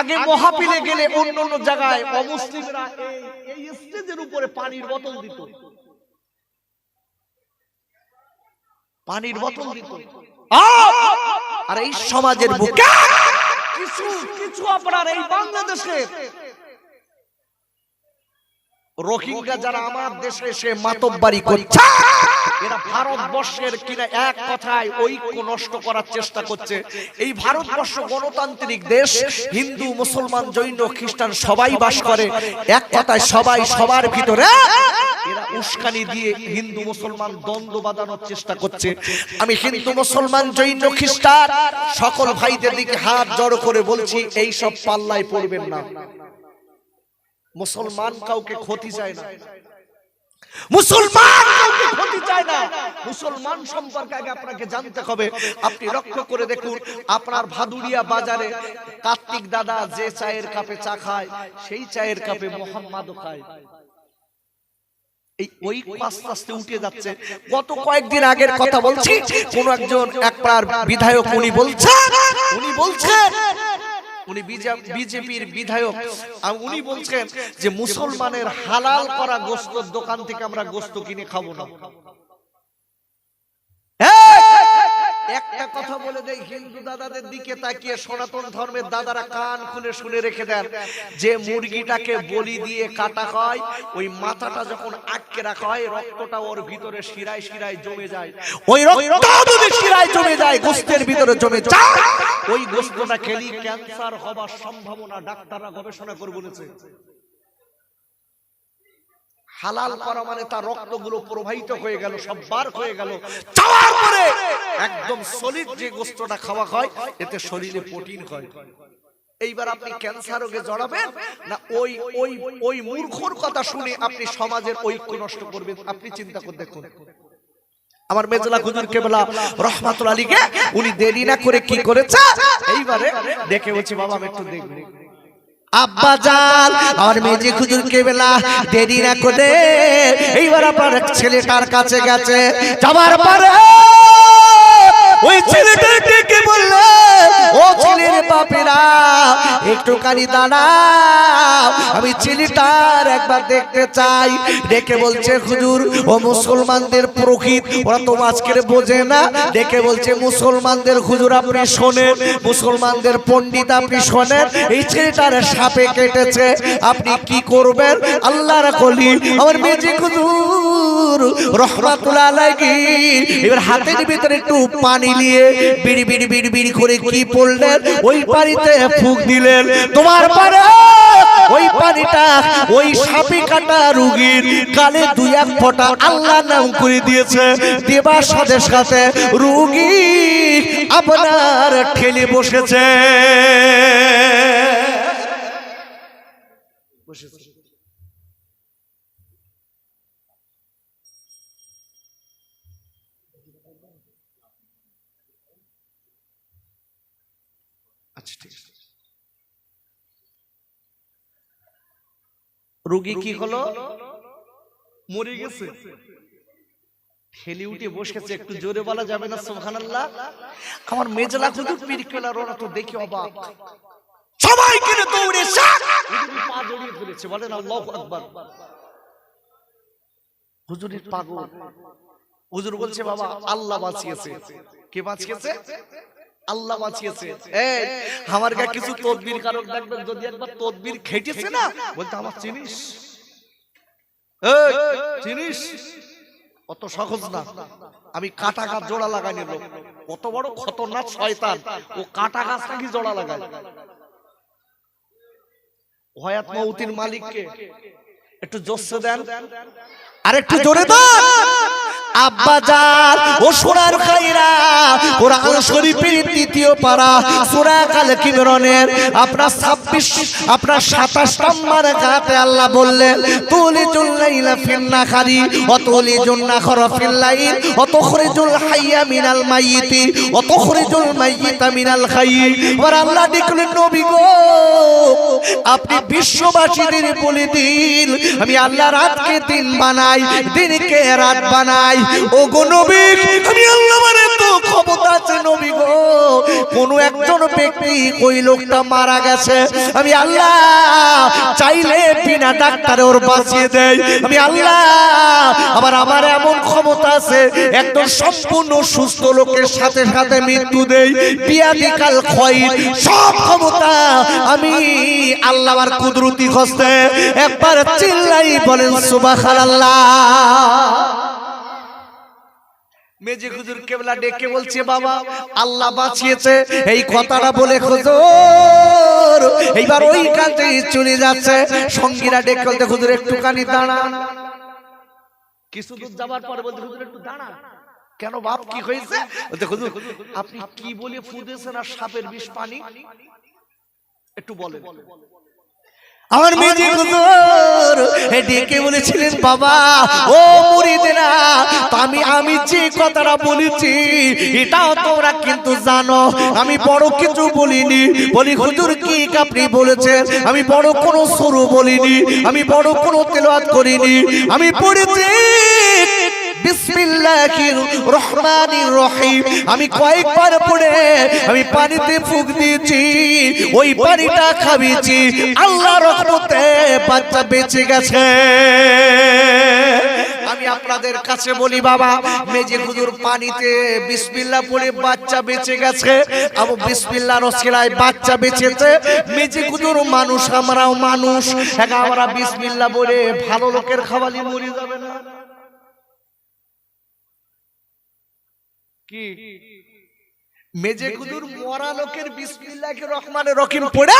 আগে মহাপিলে গেলে অন্য অন্য জায়গায় অমুসলিমরা এই স্টেজের উপরে পানির বোতল দিত। পানির বোতল দিত। আর এই সমাজের বুকে কিছু কিছু আপনার এই বাংলাদেশে রোহিঙ্গা যারা আমার দেশে এসে মাতব্বারি করছে, এরা ভারতবর্ষের কিনা এক কথায় ঐক্য নষ্ট করার চেষ্টা করছে। এই ভারতবর্ষ গণতান্ত্রিক দেশ, হিন্দু মুসলমান জৈন খ্রিস্টান সবাই বাস করে, এক কথায় সবাই সবার ভিতরে এরা উস্কানি দিয়ে হিন্দু মুসলমান দ্বন্দ্ব বাঁধানোর চেষ্টা করছে। আমি হিন্দু মুসলমান জৈন খ্রিস্টান সকল ভাইদের দিকে হাত জড়ো করে বলছি, এই সব পাল্লায় পড়বেন না। মুসলমান কাউকে ক্ষতি চায় না, মুসলমান কাউকে ক্ষতি চায় না। মুসলমান সম্পর্কে আগে আপনাকে জানতে হবে। আপনি লক্ষ্য করে দেখুন, আপনার ভাদুরিয়া বাজারে কার্তিক দাদা যে চায়ের কাপে চা খায়, সেই চায়ের কাপে মোহাম্মদও খায়। এই ওই আস্তে আস্তে উঠে যাচ্ছে। গত কয়েকদিন আগের কথা বলছি, কোন একজন একবার বিধায়ক উনি বলছেন উনি বিজেপির বিধায়ক, উনি বলছেন যে মুসলমানের হালাল করা গোশতের দোকান থেকে আমরা গোশত কিনে খাবো না। একটা কথা বলে দেই, হিন্দু দাদাদের দিকে তাকিয়ে সনাতন ধর্মের দাদারা কান খুলে শুনে রেখে দেন, যে মুরগিটাকে বলি দিয়ে কাটা হয়, ওই মাথাটা যখন আটকে রাখা হয়, রক্তটা ওর ভিতরে শিরায় শিরায় জমে যায়। ওই রক্ত যদি শিরায় জমে যায়, গোশতের ভিতরে জমে যায়, ওই গোশতটা খেলে ক্যান্সার হবার সম্ভাবনা ডাক্তাররা গবেষণা করে বলেছে। হালাল করা মানে তার রক্তগুলো প্রবাহিত হয়ে গেল, সব বার হয়ে গেল, যাওয়ার পরে একদম সলিড যে গোশতটা খাওয়া হয়, এতে শরীরে প্রোটিন হয়। এইবার আপনি ক্যান্সার রোগে জড়াবেন না ওই ওই ওই মূর্খর কথা শুনে আপনি সমাজের ঐক্য নষ্ট করবেন? আপনি চিন্তা করে দেখুন। আমার মেজলা হুজুর কেবলা রহমাতুল্লাহ আলাইহি উনি দেরি না করে কি করেছে, এইবারে দেখে বলছি বাবা আমি একটু দেখব। আব্বা জান আর মেজি হুজুর কেবলা দেরি না করে এইবার আপনার ছেলেটার কাছে গেছে। যাবার পরে ওই ছেলেটাকে বললে, ও ছেলের বাপেরা একটুখানি দাঁড়াও, আমি ছেলেটার একবার দেখতে চাই। ডেকে বলছে, হুজুর ও মুসলমানদের প্রকৃত, ওরা তো আজকের বোঝে না। ডেকে বলছে, মুসলমানদের হুজুর আপনি শোনেন, মুসলমানদের পণ্ডিত আপনি শোনেন, এই ছেলেটার সাপে কেটেছে, আপনি কি করবেন? আল্লাহর কলি আমার মেজি হুজুর রহমাতুল্লাহ আলাইহি এবার হাতের ভিতরে একটু পানি নিয়ে বিড়ি বিড়ি বিড়ি বিড়ি করে কি পড়লেন, ওই পানিতে ফুঁক দিলেন। তোমার পরে ওই পানিটা ওই সাপে কাটা রোগীর গালে দুই এক ফোঁটা আল্লাহ নাম করে দিয়েছে। দেবার সাথে সাথে রোগী আপনার ঠেলে বসেছে। রোগী কি হলো? মরে গেছে, ঠেলে উঠে বসেছে। একটু জোরে বলা যাবে না সুবহানাল্লাহ? আমার মেজলা হুজুর পীর কেবলার ওরা তো দেখে অবাক, সবাই কিনে দৌড়ে পা জড়িয়ে ধরেছে, বলেন আল্লাহু আকবার। হুজুরের পাগল। হুজুর বলছে, বাবা আল্লাহ বাঁচিয়েছে। কে বাঁচিয়েছে? আল্লাহ বাঁচিয়েছে। এই আমার কাছে কিছু তদবির কারক দেখবেন, যদি একবার তদবির খেটেছে না, বলতে আমার চিনিস, এই চিনিস, অত সহজ না। আমি কাটা গাছ জোড়া লাগাইনি লোক, কত বড় খতরনাক শয়তান, ও কাটা গাছ নাকি জোড়া লাগায়। হায়াত মউতির মালিককে একটু জোরে দেন, আর একটু জোরে দেন। আব্বা জান ও সোনার খাইরা, কোরআন শরীফের দ্বিতীয় পারা সূরা আল ইমরানের আপনার 26 আপনার 27 নম্বর আয়াতে আল্লাহ বললেন, তুলিজুল লাইলা ফিন নাহারি ওয়া তুলিজুন নাহারা ফিল লাইল ওয়া তুখরিজুল হাইয়া মিনাল মাইয়িতি ওয়া তুখরিজুল মাইয়িতা মিনাল হাইয়্যি। আর আল্লাহ দেখলেন, নবী গো আপনি বিশ্ববাসীদের বলে দিন, আমি আল্লাহ রাতকে দিন বানাই, বানাই, দিনকে রাত বানাই। ও গো নবী, আমি আল্লাহ মানে তো ক্ষমতা আছে নবী গো। কোন একজন ব্যক্তি ওই লোকটা মারা গেছে, আমি আল্লাহ চাইলে বিনা ডাক্তারে ওর বাঁচিয়ে দেয়। আমি আল্লাহ আবার আমার এমন ক্ষমতা আছে, একদম সম্পূর্ণ সুস্থ লোকের সাথে সাথে মৃত্যু দেই, বিয়াদিকাল ক্ষয়, সব ক্ষমতা আমি আল্লাহ আমার কুদরতি হস্তে। একবার চিল্লাই বলেন সুবহানাল্লাহ। মেজে হুজুর কেবলা ডেকে বলছে, বাবা আল্লাহ বাঁচিয়েছে, এই কথাটা বলে হুজুর এইবার ওই কাজে চলে যাচ্ছে। সঙ্গীরা ডেকে বলতে, হুজুর একটুখানি দাঁড়ান। কিছু দূর যাবার পরে বলতে, হুজুর একটু দাঁড়ান। কেন বাপ, কি হয়েছে? বলতে, হুজুর আপনি কি বলে ফুদেছেন আর সাপের বিষ পানি, একটু বলেন। আমার মেজে হুজুর ডেকে বলেছিলেন, বাবা ও মুরিদেরা, আমি যে কথাটা বলেছি এটাও তোমরা কিন্তু জানো, আমি বড় কিছু বলিনি। বলি, হুজুর কি আপনি বলেছেন? আমি বড় কোনো সুরু বলিনি, আমি বড় কোনো তেলাওয়াত করিনি, আমি পড়েছি বিসমিল্লাহির রহমানির রহিম। আমি কয়েকবার পড়ে আমি পানিতে ফুঁক দিয়েছি, ওই পানিটা খাবিয়েছি, আল্লাহর রহমতে বাচ্চা বেঁচে গেছে। আমি আপনাদের কাছে বলি, বাবা মেজে হুজুর পানিতে বিসমিল্লাহ পড়ে বাচ্চা বেঁচে গেছে, আবু বিসমিল্লাহর ওসিলায় বাচ্চা বেঁচেছে। মেজে হুজুর মানুষ, আমরাও মানুষ, আমরা বিসমিল্লাহ বলে ভালো লোকের খাওয়ালি মরে যাবে না কি? মেজে হুজুর মরা লোকের বিসমিল্লাহির রহমানির রহিম পড়ে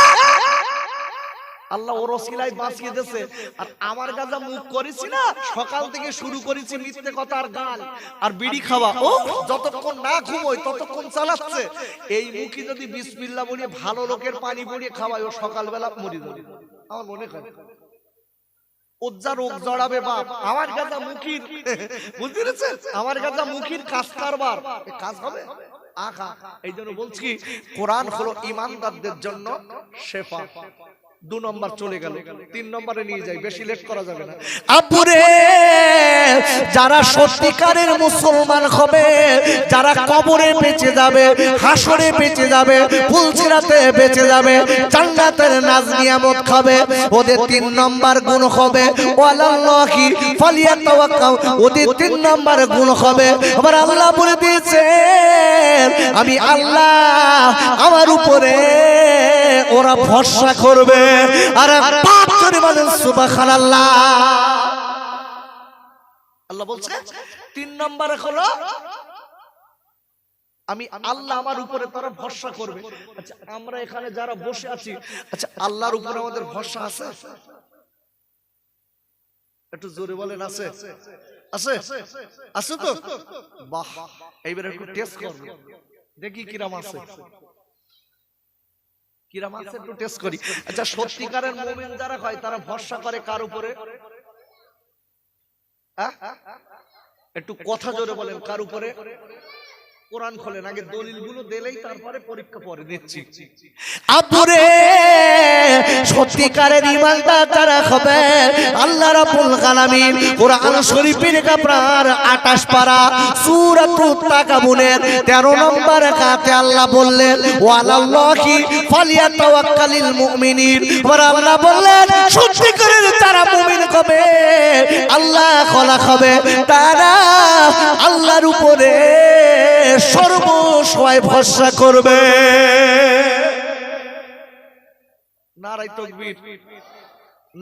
আল্লাহ ওর ওসিলায় বাঁচিয়ে দিয়েছে। আর আমার গাজা মুখ করেছি না, সকাল থেকে শুরু করেছি মিথ্যে কথা আর গাল আর বিড়ি খাওয়া, ও যতক্ষণ না ঘুমোই ততক্ষণ চালাচ্ছে। এই মুখে যদি বিসমিল্লাহ বলে ভালো লোকের পানি পড়িয়ে খাওয়ায়, ও সকালবেলা মরে যাবে। আমার মনে হয় উজ্জা রোগ জড়াবে বাপ। আমার গাজা মুখির, বুঝতে পেরেছেন, আমার গাজা মুখির কাজ কারবার, কাজ হবে আখা। এই জন্য বলছি, কোরআন হলো ঈমানদারদের জন্য শেফা। 2 নম্বর চলে গেল, 3 নম্বরে নিয়ে যাই, বেশি লেট করা যাবে না। আব্বুরে, যারা সত্যিকারের মুসলমান হবে, যারা কবরে বেঁচে যাবে, হাসরে বেঁচে যাবে, ফুলসিরাতে বেঁচে যাবে, জান্নাতের নাজ নিয়ামত খাবে, ওদের 3 নম্বর গুণ হবে ওয়ালাল্লাহি ফালিয়াতাওয়াক্কাল। ওদের 3 নম্বর গুণ হবে, আবার আল্লাহ বলে দিয়েছেন, আমি আল্লাহ আমার উপরে ওরা ভরসা করবে। আর পাপ করে বলেন সুবহানাল্লাহ। আল্লাহ বলছে 3 নম্বরে হলো আমি আল্লাহ আমার উপরে তারা ভরসা করবে। আচ্ছা, আমরা এখানে যারা বসে আছি, আচ্ছা আল্লাহর উপরে আমাদের ভরসা আছে? একটু জোরে বলেন, আছে? আছে? আছে তো? বাহ, এইবার একটু টেস্ট করব, দেখি কিরাম আছে, কিরাম আছে একটু টেস্ট করি। আচ্ছা, সত্যিকারের মুমিন যারা হয় তারা ভরসা করে কার উপরে? একটু কথা জোরে বলেন, কার উপরে? কোরআন খোলেন, আগে দলিলগুলো দিলেই তারপরে পরীক্ষা পরে দিচ্ছি। আব্বুরে, সত্যিকারের ঈমানদার যারা হবে, আল্লাহ রাব্বুল আলামিন কোরআন শরীফের আপনার 28 পারা সূরাতুত তাকাবুনের 13 নম্বর আয়াতে আল্লাহ বললেন, ওয়ালাল্লাহি ফালিয়াতাওয়াক্কালিল মুমিনিন। আর আল্লাহ বললেন, সত্যিকারের যারা মুমিন হবে, আল্লাহ খোলা হবে, তারা আল্লাহর উপরে সর্বসময় ভরসা করবে। নারায়ে তাকবীর,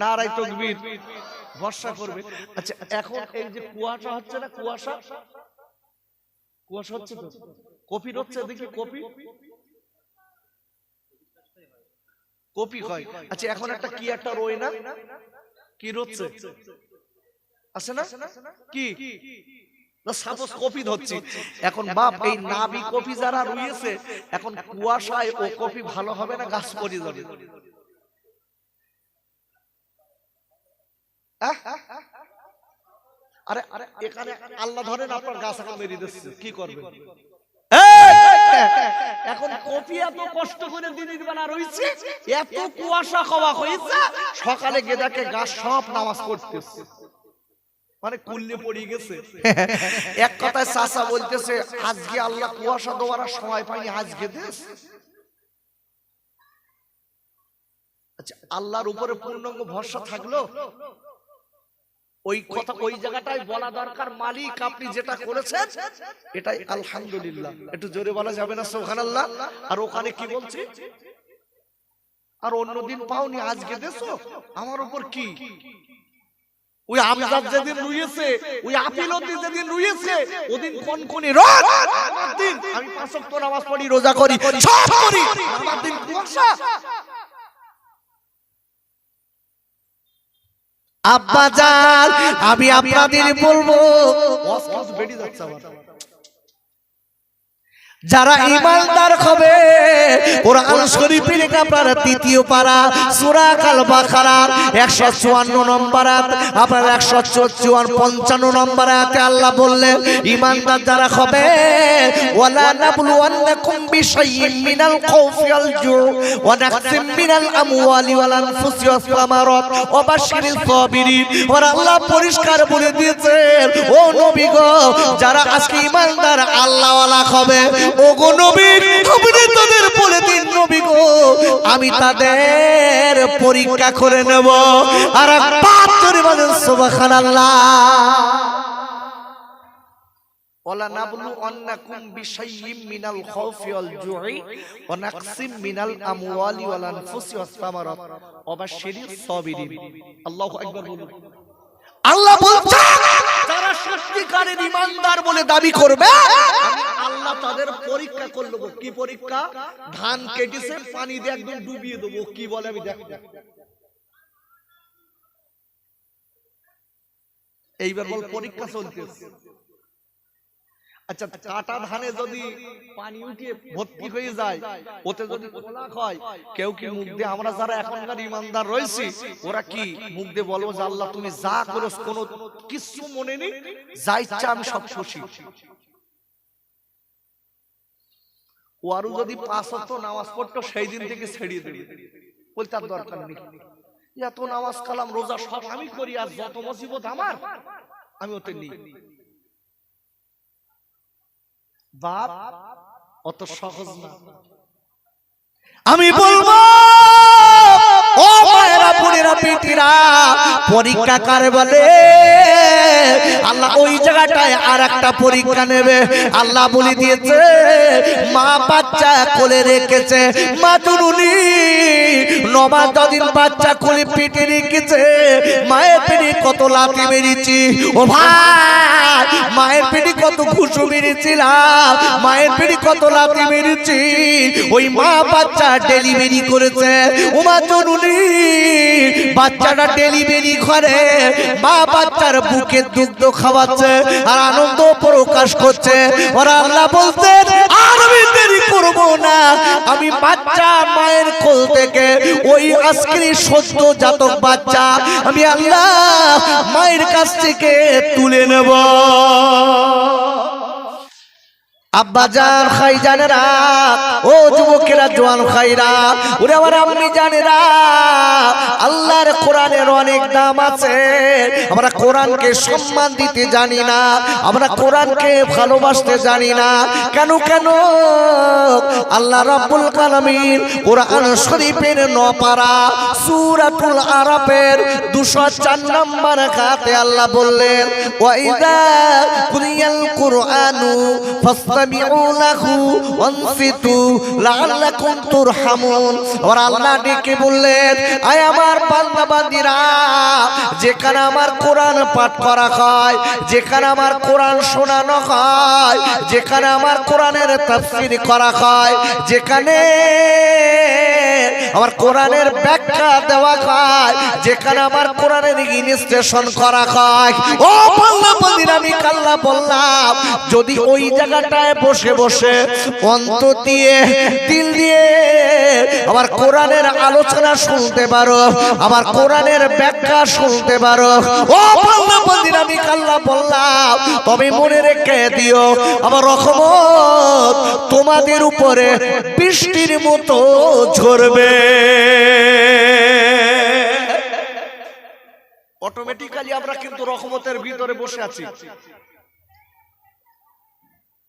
নারায়ে তাকবীর, ভরসা করবে। আচ্ছা, এখন এই যে কুয়াশা হচ্ছে না, কুয়াশা কুয়াশা হচ্ছে তো, কফি হচ্ছে, দেখি কফি কফি হয়। আচ্ছা, এখন একটা কি একটা রয় না, কি রচ্ছে আছে না, কি সাপোজ কফি ধরছি। এখন বাপ, এই নাবি কফি যারা রয়েছে, এখন কুয়াশায় ও কফি ভালো হবে না, গাছ পড়ে যাবে। আরে আরে, এখানে আল্লাহ ধরেন আপনার গাছ এখন মেরে দিচ্ছে, কি করবে? এখন কফি এত কষ্ট করে দিনের বেলা রয়েছে, এত কুয়াশা খাওয়া হয়েছে, সকালে গেদাকে গাছ সব নামাজ পড়তেছে। মানে কুল্লে পড়ে গেছে। এক কথায় চাচা বলতেছে আজকে আল্লাহ কুয়াশা দেওয়ার সময় পাইনি, আজকে দেশ। আচ্ছা, আল্লাহর উপরে পূর্ণাঙ্গ ভরসা থাকলো ওই কথা ওই জায়গাটাই বলা দরকার, মালিক আপনি যেটা করেছেন এটাই আলহামদুলিল্লাহ। একটু জোরে বলা যাবে না সুবহানাল্লাহ? আর ওখানে কি বলছে, আর অন্যদিন পাওনি আজকে দেছো আমার উপর কি? ওই আমজাদ যেদিন রুইয়েছে, ওই আপিলতি যেদিন রুইয়েছে, ওদিন কোনকনি রোদ, আমার দিন আমি 5 ওয়াক্ত নামাজ পড়ি, রোজা করি, সব করি, আমার দিন কুয়াশা। আব্বাজান আমি আপনাদের বলবো, ওয়াজ বেড়ে যাচ্ছে আমার, যারা ঈমানদার হবে কোরআন শরীফের আপনার 3য় পারা সূরা আল বাকারার 154 নম্বর আয়াত, আপনার 154 55 নম্বর আয়াতে আল্লাহ বললেন ঈমানদার যারা হবে, ওয়ালা নাবলুওয়ান্নাকুম বিশাইইন মিনাল খাউফি ওয়াল জু' ওয়া নাকসিম মিনাল আমওয়ালি ওয়াল আনফুসি ওয়াস সামারাত ওয়া বাশশিরিস সাবিরিন। আর আল্লাহ পরিষ্কার বলে দিয়েছেন, ও নবী গো, যারা আজকে ঈমানদার আল্লাহওয়ালা হবে, ওগো নবী আপনি তাদের বলে দিন, নবী গো আমি তাদের পরীক্ষা করে নেব। আর পাঁচ জোরে বলেন সুবহানাল্লাহ। ওয়ালা নাবলুওয়ান্নাকুম বিশাইইম মিনাল খাউফি ওয়াল জু'i ওয়া নাকসিম মিনাল আমওয়ালি ওয়াল আনফুসি ওয়াস সামারাত ওয়া বাশশিরিস সাবিরিন। আল্লাহু আকবার বলুন। আল্লাহ বলছে যারা সত্যিকারের ঈমানদার বলে দাবি করবে, আল্লাহ তাদের পরীক্ষা করব। কি পরীক্ষা? ধান কেটেছে পানি দিয়ে একদম ডুবিয়ে দেবো, কি বলে আমি দেখ। এইবার বল পরীক্ষা চলতেছে। আচ্ছা, কাটা ধানে যদি পানি উঠে ভর্তি হয়ে যায়, ওতে যদি খোলাক হয়, কেউ কি মুখ দিয়ে, আমরা যারা এখনকার ঈমানদার রয়েছি ওরা কি মুখ দিয়ে বলবো যে আল্লাহ তুমি যা করো কোনো কিছু মনে নেই, যা ইচ্ছা আমি সব খুশি। ওয়ারু যদি 5 ওয়াক্ত নামাজ পড়তো সেই দিন থেকে ছেড়িয়ে দেবে, বলতে আর দরকার নেই, এত নামাজ কালাম রোজা সব আমি করি, আর যত মুসিবত আমার আমি ওতে নেই। বাপ অত সহজ না। আমি বলবো ও মায়েরা বোনেরা বেটিরা, পরীক্ষা কারে বলে? আল্লাহ ওই জায়গাটায় আর একটা পরীক্ষা নেবে। আল্লাহ বলে দিয়েছে মা বাচ্চা কোলে রেখেছে, মা জননী 9 মাস 10 দিন বাচ্চা কোলে পেটে রেখেছে, মায়ের পেটে কত লাথি মেরেছি ও ভাই, মায়ের পেটে কত ঘুষো মেরেছিলাম, মায়ের পেটে কত লাথি মেরেছি। ওই মা বাচ্চা ডেলিভারি করেছে, ও মা জননী বাচ্চাটা ডেলিভারি করে, মা বাচ্চার বুকে দুগ্ধ খাওয়াচ্ছে আর আনন্দ প্রকাশ করছে। আর আল্লাহ বলতেন আর আমি দেরি করব না, আমি বাচ্চা মায়ের কোল থেকে ওই আজকের সদ্য জাতক বাচ্চা আমি আল্লাহ মায়ের কাছ থেকে তুলে নেব। আব্বাজান খাইজানেরা, ও যুবকেরা জওয়ান খাইরা, ওরে আমার আম্মি জানেরা, আল্লাহর কোরআনের অনেক দাম আছে। আমরা কোরআনকে সম্মান দিতে জানি না, আমরা কোরআনকে ভালোবাসতে জানি না। কেন কেন? আল্লাহ রাব্বুল আলামিন কোরআন শরীফের 9 পারা সূরাতুল আরাফের 204 নম্বর আয়াতে আল্লাহ বললেন, ওয়া ইযা কুরিয়াল কুরআনু ফাসতামিউ লাহু ওয়ানসিতু লাআল্লাকুম তুরহামুন। আর আল্লাহ ডেকে বললেন, আয় আমার বান্দা বান্দীরা, যেখানে আমার কোরআন পাঠ করা হয়, যেখানে আমার কোরআন শোনানো হয়, যেখানে আমার কোরআনের তাফসীর করা হয়, যেখানে আমার কোরআনের ব্যাখ্যা দেওয়া হয়, যেখানে আমার কোরআনের ইনস্টেশন করা হয়, ও বান্দা বান্দীরা আমি আল্লাহ বললাম, যদি ওই জায়গাটায় বসে বসে অন্তর দিয়ে দিল দিয়ে আমার কোরআনের আলোচনা শুনতে পারো, আমার কোরআনের ব্যাখ্যা শুনতে পারো, ও বান্দা বান্দীরা আমি আল্লাহ বললাম, তবে মনে রেখে দিও আমার রহমত তোমাদের উপরে বৃষ্টির মতো ঝরবে। অটোমেটিক্যালি আমরা কিন্তু রহমতের ভিতরে বসে আছি,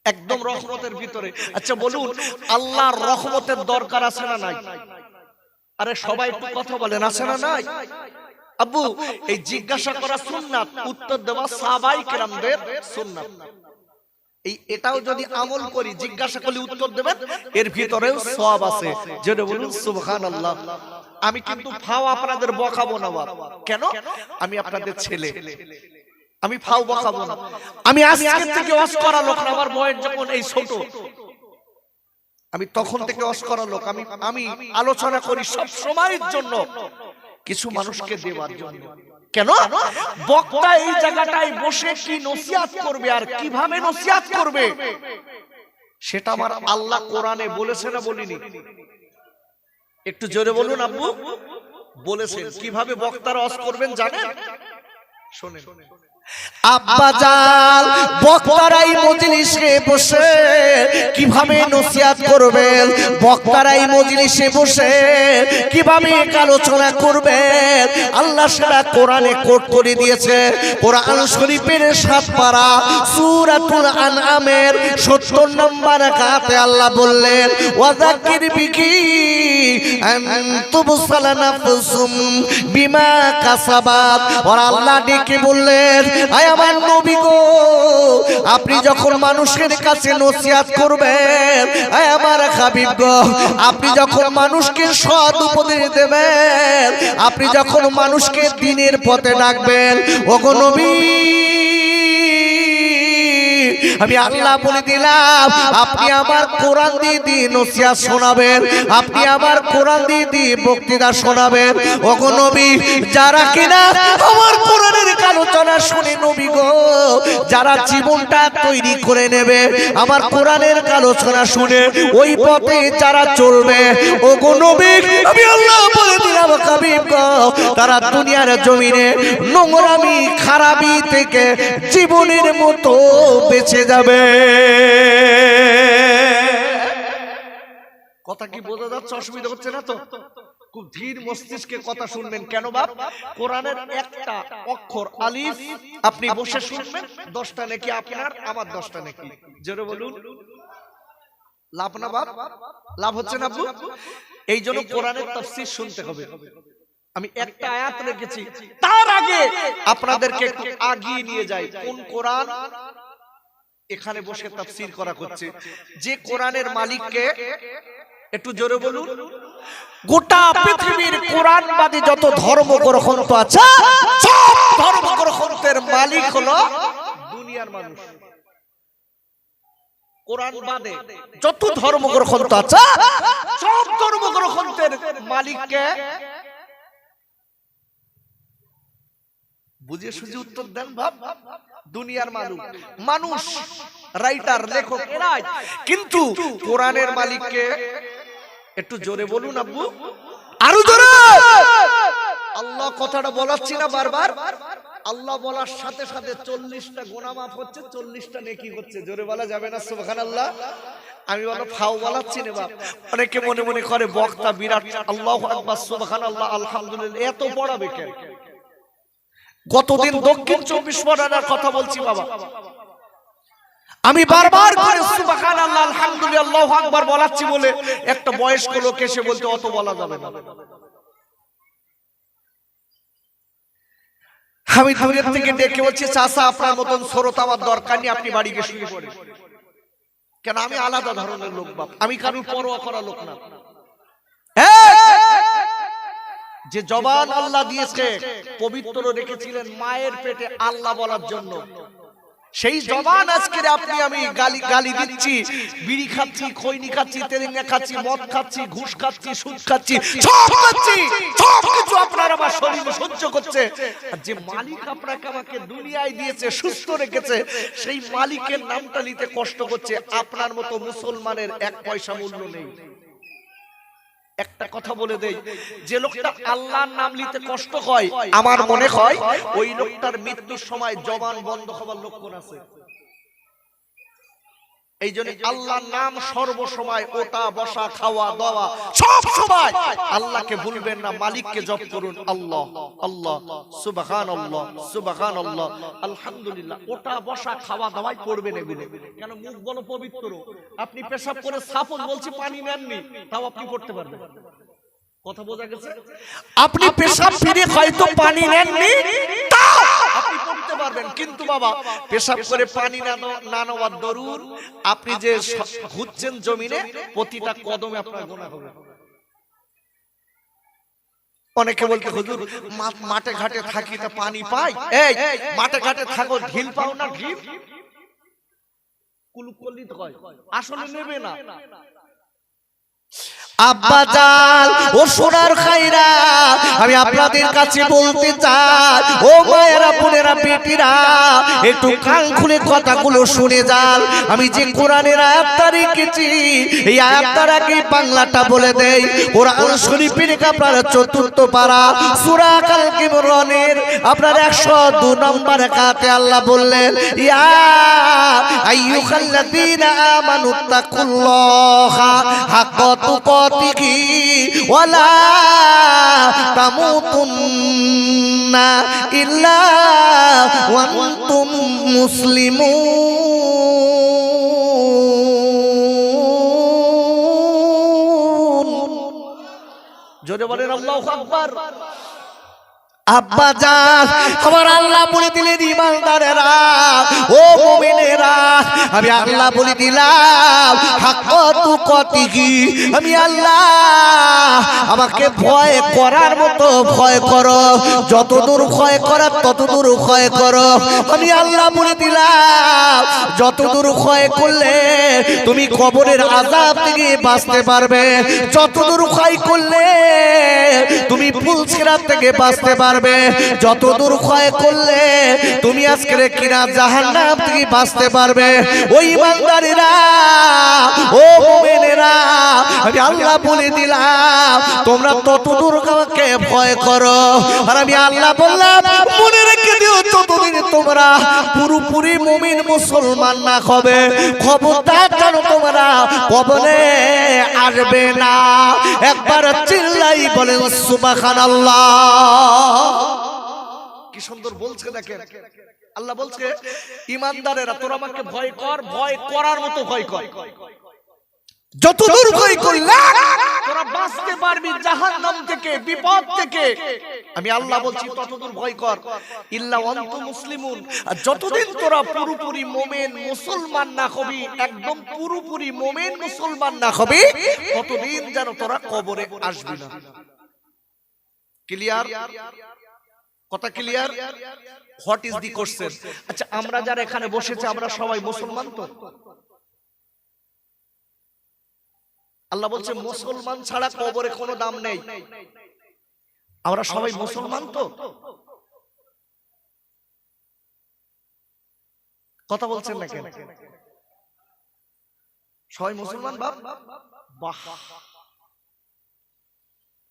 একদম রহমতের ভিতরে। আচ্ছা বলুন, আল্লাহর রহমতের দরকার আছে না নাই? আরে সবাই একটু কথা বলেন, আছে না নাই? আব্বু, এই জিজ্ঞাসা করা সুন্নাত, উত্তর দেওয়া সাহাবায়ে কেরামদের সুন্নাত। এটাও যদি আমল করি, জিজ্ঞাসা করলে উত্তর দেবেন, এর ভিতরেও সওয়াব আছে। যেটা বলুন সুবহানাল্লাহ। আমি কিন্তু ফাও আপনাদের বকাবো না বাপ। কেন? আমি আপনাদের ছেলে, আমি ফাও বকাবো না। আমি আজকে থেকে ওয়াজ করা লোক না, আমার বয়স যখন এই ছোট, আমি তখন থেকে ওয়াজ করা লোক। আমি আলোচনা করি সব সময়ের জন্য, কিছু মানুষকে দেওয়ার জন্য। কেন? বক্তা এই জায়গাটায় বসে কি নসিহত করবে আর কিভাবে নসিহত করবে, সেটা আমার আল্লাহ কোরআনে বলেছে না বলিনি? একটু জোরে বলুন আব্বু। বলেছেন। কিভাবে বক্তারা ওয়াজ করবেন জানেন? শুনেন। আব্বাজান বক্তারাই মজলিসে বসে কিভাবে নসিহত করবেন, বক্তারাই মজলিসে বসে কিভাবে আলোচনা করবেন, আল্লাহ সেটা কোরআনে কোট করে দিয়েছে। কোরআন শরীফের 7 পারা সূরাতুল আনআমের 70 নম্বর আয়াতে আল্লাহ বললেন, ওয়াযাক্কির বিহি আন তুবসালা নাফসুম বিমা কাসাবাত। আর আল্লাহ ডেকে বললেন, আয় আমার নবী গো, আপনি যখন মানুষের কাছে নসিহত করবেন, আয় আমার হাবিব গো, আপনি যখন মানুষকে সৎ উপদেশ দেবেন, আপনি যখন মানুষকে দ্বীনের পথে ডাকবেন, ওগো নবী আমি আল্লাহ বলে দিলাম, আপনি আমার কোরআন দিয়ে নসিহত শোনাবেন, আপনি আমার কোরআন দিয়ে বক্তৃতা শোনাবেন। ওগো নবী, যারা কিনা আমার কোরআনের আলোচনা শুনে নবী গো, যারা জীবনটা তৈরি করে নেবে আমার কোরআনের আলোচনা শুনে, ওই পথে যারা চলবে, ওগো নবী আমি আল্লাহ বলে দিলাম হাবিব গো, তারা দুনিয়ার জমিনে নোংরামি খারাপি থেকে জীবনের মতো বেঁচে যাবে। কথা কি বোঝা যাচ্ছে? অসুবিধা হচ্ছে না তো? খুব ধীর মস্তিষ্কে কথা শুনবেন। কেন বাপ? কোরআনের একটা অক্ষর আলিফ আপনি বসে শুনবেন, 10টা নেকি আপনার, আমার 10টা নেকি। জোরে বলুন লাভ না বাপ? লাভ হচ্ছে না আব্বু? এই জন্য কোরআনের তাফসীর শুনতে হবে। আমি একটা আয়াত রেখেছি, তার আগে আপনাদেরকে একটু আগিয়ে নিয়ে যাই। কোন কোরআন এখানে বসে তাফসীর করা হচ্ছে? যে কোরআনের মালিককে, একটু জোরে বলুন। গোটা পৃথিবীর কোরআনবাদী যত ধর্মগ্রন্থ আছে, সব ধর্মগ্রন্থের মালিক হলো দুনিয়ার মানুষ। কোরআন বাদে যত ধর্মগ্রন্থ আছে, সব ধর্মগ্রন্থের মালিককে বুঝে সুঝে উত্তর দেন ভাব। দুনিয়ার মানুষ, রাইটার, লেখক এরাই, কিন্তু কোরআনের মালিককে একটু জোরে বলুন আব্বু, আরো জোরে। আল্লাহ কথাটা বলাচ্ছি না বারবার? আল্লাহ বলার সাথে সাথে 40টা গুনাহ মাফ হচ্ছে, 40টা নেকি হচ্ছে। জোরে বলা যাবে না সুবহানাল্লাহ? আমি বলো ফাও বলাচ্ছি না বাপ। অনেকে মনে মনে করে বক্তা বিরাট, আল্লাহু আকবার, সুবহানাল্লাহ, আলহামদুলিল্লাহ, এত পড়াবে কেন? গতদিন দক্ষিণ 24 পরগনার কথা বলছি বাবা, আমি বারবার করে সুবহানাল্লাহ, আলহামদুলিল্লাহ, আল্লাহু আকবার বলাচ্ছি বলে একটা বয়স্ক লোক এসে বলতে অত বলা যাবে না। আমি দূরের থেকে ডেকে বলছি, চাচা আপনার মতন শ্রোতা আমার দরকার নেই, আপনি বাড়ি গিয়ে শুয়ে পড়েন। কেন? আমি আলাদা ধরনের লোক বাপ, আমি কারোর পরোয়া করা লোক না। যে জবান আল্লাহ দিয়েছে, পবিত্র রেখেছিলেন মায়ের পেটে আল্লাহ বলার জন্য, সেই জবান আজকে আপনি আমি গালি দিচ্ছি, বিড়ি খাচ্ছি, খৈনি খাচ্ছি, তেরেঙ্গা খাচ্ছি, মদ খাচ্ছি, ঘুষ খাচ্ছি, সুদ খাচ্ছি, সব খাচ্ছি, সব কিছু আপনার আমার শরীরে সহ্য করছে। আর যে মালিক আপনাকে আমাকে দুনিয়ায় দিয়েছে, সুস্থ রেখেছে, সেই মালিকের নামটা নিতে কষ্ট করছে। আপনার মতো মুসলমানের 1 পয়সা মূল্য নেই। একটা কথা বলে দেই, যে লোকটা আল্লাহর নাম নিতে কষ্ট হয়, আমার মনে হয় ওই লোকটার মৃত্যুর সময় জবান বন্ধ হবার লক্ষণ আছে। এই জন্য আল্লাহর নাম সর্বসময়, ওটা বসা খাওয়া দাওয়া সব সময় আল্লাহকে ভুলবেন না, মালিককে জপ করুন। আল্লাহ আল্লাহ, সুবহানাল্লাহ সুবহানাল্লাহ, আলহামদুলিল্লাহ। ওটা বসা খাওয়া দাওয়াই করবেন এগুলো। কেন? মুখ বলো পবিত্র। আপনি পেশাব করে সাপোজ বলছি পানি নেননি, তাও আপনি করতে পারবেন। কথা বোঝা গেছে? আপনি পেশাব ফিরে হয়তো পানি নেননি, তাও আপনি করতে পারবেন। কিন্তু বাবা পেশাব করে পানি না নেওয়ার দরুর আপনি যে ঘুরছেন জমিনে, প্রতিটা কদমে আপনার গুনাহ হবে। অনেকে বলতে হুজুর মাঠে ঘাটে থাকি তা পানি পাই। এই মাঠে ঘাটে থাকো, ঢিল পাও না? ঢিল কুলুপ করলি তো হয়, আসলে নেবে না। আব্বাজান ও সোনার খাইরা, আমি আপনাদের কাছে বলতে চাই, ও মায়েরা বোনেরা বেটিরা, একটু কান খুলে কথাগুলো শুনে যান। আমি যে কোরআনের আয়াতটা রেখেছি, এই আয়াতটার আগে বাংলাটা বলে দেই। কোরআন শরীফের আপনার ৪র্থ পারা সূরা আল ইমরানের আপনার ১০২ নম্বর আয়াতে আল্লাহ বললেন, ইয়া আইয়ুহাল্লাযীনা আমানুত্তাকুল্লাহা হাক্কা তুকাতিহি ওয়ালা তামুতুন্না ইল্লা ওয়া আনতুম মুসলিমুন। জোরে বলেন আল্লাহু আকবার। আব্বাজান আমার আল্লাহ বলে দিলেন, ঈমানদারেরা ও মুমিনেরা, আমি আল্লাহ বলে দিলাম হাক্কা তুকাতিহি, আমি আল্লাহ আমাকে ভয় করার মতো ভয় করো, যতদূর ভয় করার ততদূর ভয় করো। আমি আল্লাহ বলে দিলাম যতদূর ভয় করলে তুমি কবরের আযাব থেকে বাঁচতে পারবে, যতদূর ভয় করলে তুমি ফুলসিরাত থেকে বাঁচতে পারবে, যতদূর ভয় করলে তুমি আজকের কিনা জাহান্নাম থেকে বাঁচতে পারবে। ওই ঈমানদারেরা ও মুমিনেরা, আমি আল্লাহ বলে দিলাম তোমরা ততদূর আমাকে ভয় করো। আর আমি আল্লাহ বললাম মনে রেখে দিও, ততদিন তোমরা পুরোপুরি মুমিন মুসলমান না হবে, খবরদার যেন তোমরা কবরে আসবে না। একবার চিল্লাই বলেন সুবহানাল্লাহ। কি সুন্দর বলছে দেখেন, আল্লাহ বলছে ঈমানদারেরা তোরা আমাকে ভয় কর, ভয় করার মতো ভয় কর, যতদূর ভয় করলে তোরা বাঁচতে পারবি জাহান্নাম থেকে, বিপদ থেকে। আমি আল্লাহ বলছি ততদূর ভয় কর, ইল্লা ওয়া আনতুম মুসলিমুন। আর যতদিন তোরা পুরোপুরি মুমিন মুসলমান না হবি, একদম পুরোপুরি মুমিন মুসলমান না হবি, ততদিন যেন তোরা কবরে আসবি না। ক্লিয়ার? কথা clear? What is the question? আচ্ছা, আমরা যারা এখানে বসেছি আমরা সবাই মুসলমান তো? আল্লাহ বলছে মুসলমান ছাড়া কবরে কোনো দাম নেই। আমরা সবাই মুসলমান তো? কথা বলছেন না কেন? সবাই মুসলমান বাপ? বাহ।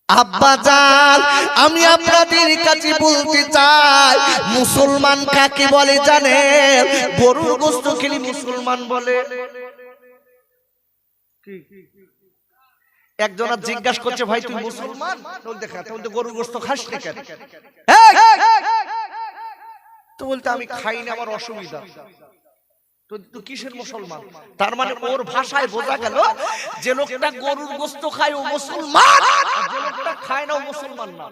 আব্বাজান আমি আপনাদের কাছে বলতে চাই, মুসলমান কাকে বলে জানেন? গরুর গোশত খেলে মুসলমান বলে। একজন জিজ্ঞাসা করছে, ভাই তুই মুসলমান? দেখা তো গরুর গোশত খাস না কেন? তো বলতে আমি খাই না, আমার অসুবিধা। তো কিসের মুসলমান? তার মানে ওর ভাষায় বোঝা গেল যে লোকটা গরুর গোশত খায় ও মুসলমান, আর যে লোকটা খায় না ও মুসলমান না।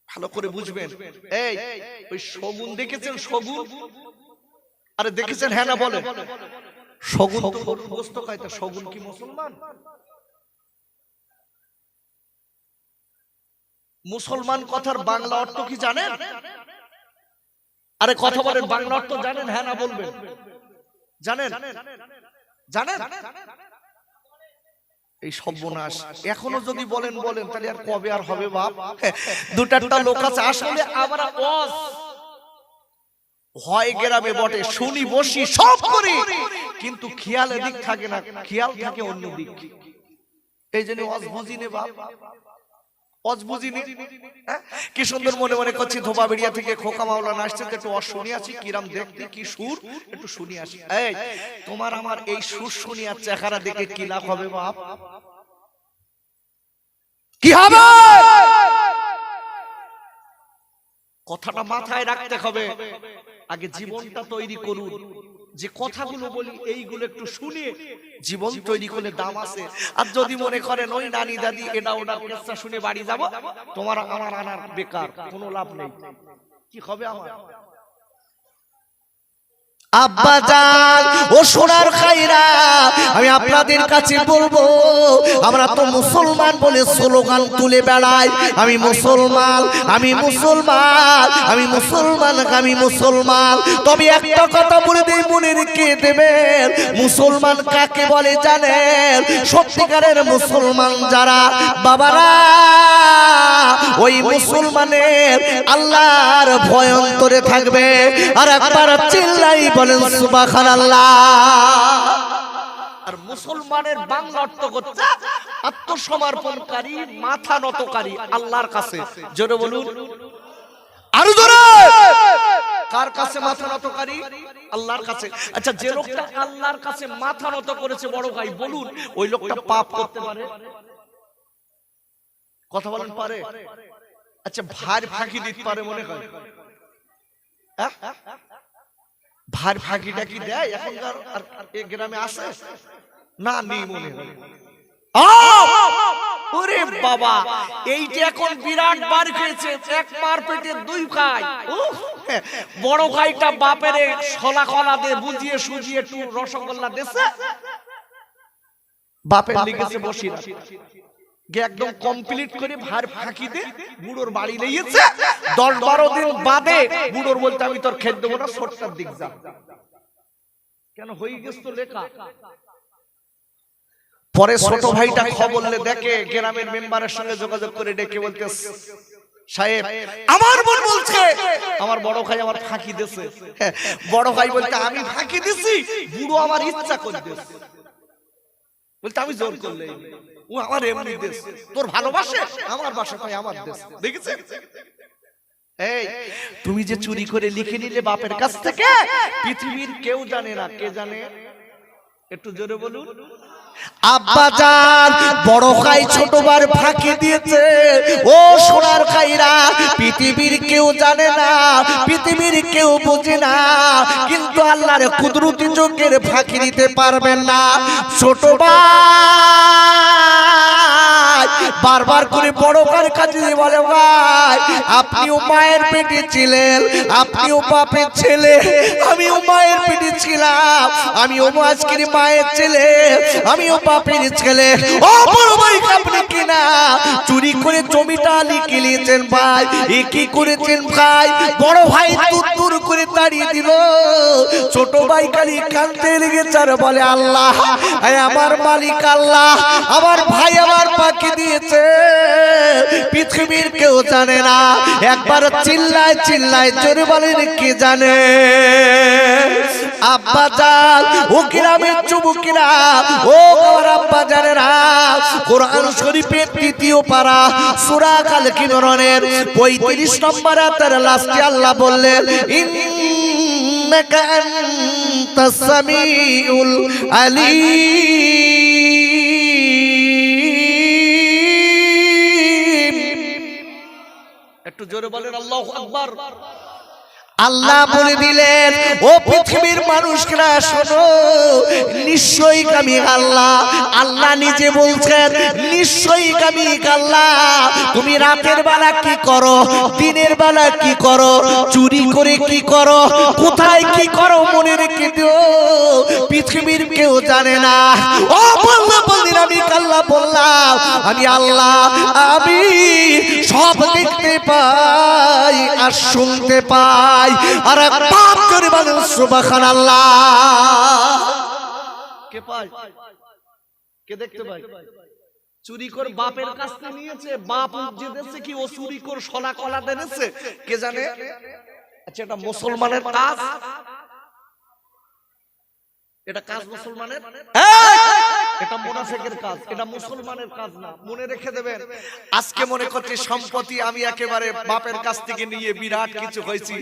ভালো করে বুঝবেন। এই ওই শগুন দেখেছেন? শগুন? আরে দেখেছেন? হ্যাঁ না বলেন। শগুন তো গরুর গোশত খায়, তা শগুন কি মুসলমান? মুসলমান কথার বাংলা অর্থ কি জানেন? আরে কথা বলেন, বাংলা অর্থ জানেন? হ্যাঁ না বলবেন। জানেন? জানেন? এই সর্বনাশ, এখনো যদি বলেন বলেন তাহলে আর কবে আর হবে বাপ? দুটাটা লোক আছে আসলে আমরা হয় গ্রামে বটে, শুনি বসি সব করি, কিন্তু খেয়াল এদিক থাকে না, খেয়াল থাকে অন্য দিক। এই জন্য ওয়াজ বুঝি নে বাপ। অজবুজিনি কি সুন্দর মনে মনে করছি ধোবা বেড়িয়া থেকে খোকা মাওলানা আসছে, একটু শুনি আছি কিরাম দেখতে কি সুর, একটু শুনি আসি। এই তোমার আমার এই সুর শুনি আর চেহারা দেখে কি লাভ হবে বাপ? কি হবে? কথাটা মাথায় রাখতে হবে। আগে জীবনটা তৈরি করুন, যে কথাগুলো বলি এইগুলো একটু শুনে জীবন তৈরি করলে দাম আছে। আর যদি মনে করেন ওই নানি দাদি এটা ওটা কেসটা শুনে বাড়ি যাব, তোমার আমার আনার বেকার, কোনো লাভ নেই। কি হবে আমার? আব্বাজান ও সোনার খাইরা, আমি আপনাদের কাছে বলবো, আমরা তো মুসলমান বলে স্লোগান তুলে বেড়াই, আমি মুসলমান, আমি মুসলমান, আমি মুসলমান, আমি মুসলমান। তবে একটা কথা বলে দেই, মনে রেখে দেবেন, মুসলমান কাকে বলে জানেন? সত্যিকারের মুসলমান যারা বাবারা, ওই মুসলমানের আল্লাহর ভয় অন্তরে থাকবে। আর একবার চিল্লাই বলেন সুবহানাল্লাহ। আর মুসলমানের বাংলা অর্থ হচ্ছে আত্মসমর্পণকারী, মাথা নতকারী আল্লাহর কাছে। জোরে বলুন, আরো জোরে। কার কাছে মাথা নতকারী? আল্লাহর কাছে। আচ্ছা, যে লোকটা আল্লাহর কাছে মাথা নত করেছে বড় ভাই বলুন, ওই লোকটা পাপ করতে পারে? কথা বলেন পারে? আচ্ছা, ভার ফাঁকি দিতে পারে মনে হয়? ভার ফাঁকিটা কি দেয় এখনকার এই গ্রামে? আছে না? নেই মনে হয়। ওরে বাবা, এইটা এখন বিরাট বার খেয়েছে, এক মার পেটে দুই খায়। বড় ভাইটা বাপের ছলা কলা দিয়ে বুঝিয়ে সুজিয়ে একটু রসগোল্লা দেশে বাপের লিখেছে বসি একদম কমপ্লিট করে ভার ফাঁকি দে বুড়োর বাড়ি লেগেছে। 10-12 দিন বাদে বুড়োর বলতে, আমি তোর খেত দেবো না, ছোটটার দিক যা। কেন হয়ে গেছে তো লেখা। পরে ছোট ভাইটা খবর দেখে, গ্রামের মেম্বারের সঙ্গে যোগাযোগ করে ডেকে বলতে, সাহেব আমার বোন বলছে আমার বড় ভাই আমার ফাঁকি দিয়েছে। বড় ভাই বলতে, আমি ফাঁকি দিছি? বুড়ো আমার ইচ্ছা করে দিয়েছে। বলতে, আমি জোর করলে ও আমার এমনি দেশ, তোর ভালোবাসে আমার বাসা তাই আমার দেশ। দেখেছে? এই তুমি যে চুরি করে লিখে নিলে বাপের কাছ থেকে, পৃথিবীর কেউ জানে না। কে জানে? একটু জোরে বলুন। আব্বাজান, বড় ভাই ছোটবার ফাঁকি দিয়েছে। ও সোনার খাইরা, পৃথিবীর কেউ জানে না, পৃথিবীর কেউ বোঝে না, কিন্তু আল্লাহর কুদরতি চোখের ফাঁকি দিতে পারবেন না। ছোট ভাই বারবার করে বড় ভাইয়ের কাছে বলে, ভাই আপনিও মায়ের পেটে ছিলেন, আপনিও বাপের ছেলে, আমিও মায়ের পেটে ছিলাম, আমিও আজকের মায়ের ছেলে, আমিও বাপের ছেলে। ও বড় ভাই, আপনি কিনা চুরি করে জমিটা লিখে নিয়েছেন ভাই, এ কি করেছেন ভাই? বড় ভাই তুর করে তাড়িয়ে দিল। ছোট ভাই খালি কাঁদতে লেগেছে আর বলে, আল্লাহ, আমার মালিক আল্লাহ, আমার ভাই আমার পাখি দিয়েছে, পৃথিবীর কেউ জানে না। একবার চিল্লায় চিল্লায় জোরে বলেন, কে জানে? আব্বাজান, ও গ্রামের যুবকেরা, ও আমার আব্বাজানেরা, কোরআন শরীফের 3য় পারা সূরা আল ইমরানের 35 নম্বর আয়াতের লাস্টে আল্লাহ বললেন, ইন্নাকা আনতাস সামিউল আলীম। একটু জোরে বলেন আল্লাহু আকবার। আল্লাহ বলে দিলেন, ও পৃথিবীর মানুষরা শোনো, নিশ্চয়ই আমি আল্লাহ। আল্লাহ নিজে বলছেন, নিশ্চয়ই আমি আল্লাহ। তুমি রাতের বেলা কি করো, দিনের বেলা কি করো, চুরি করে কি করো, কোথায় কি করো, মনে রেখে দিও, পৃথিবীর কেউ জানে না। ও বললাম বলদিন, আমি আল্লাহ বললাম, আমি আল্লাহ, আমি সব দেখতে পাই আর শুনতে পাই। আর বাপ করে বলেন সুবহানাল্লাহ। কে পায়? কে দেখতে পায়? চুরি করে বাপের কাছ থেকে নিয়েছে, বাপ যে দেশে কি ও চুরি করে সোনা কলা দেনেছে, কে জানে? আচ্ছা, এটা মুসলমানের কাজ। এটা কাজ মুসলমানের, এটা মুনাফিকের কাজ, এটা মুসলমানের কাজ না। মনে রেখে দেবেন। আজকে মনে করছি সম্পত্তি আমি একেবারে বাপের কাছ থেকে নিয়ে বিরাট কিছু হয়েছি,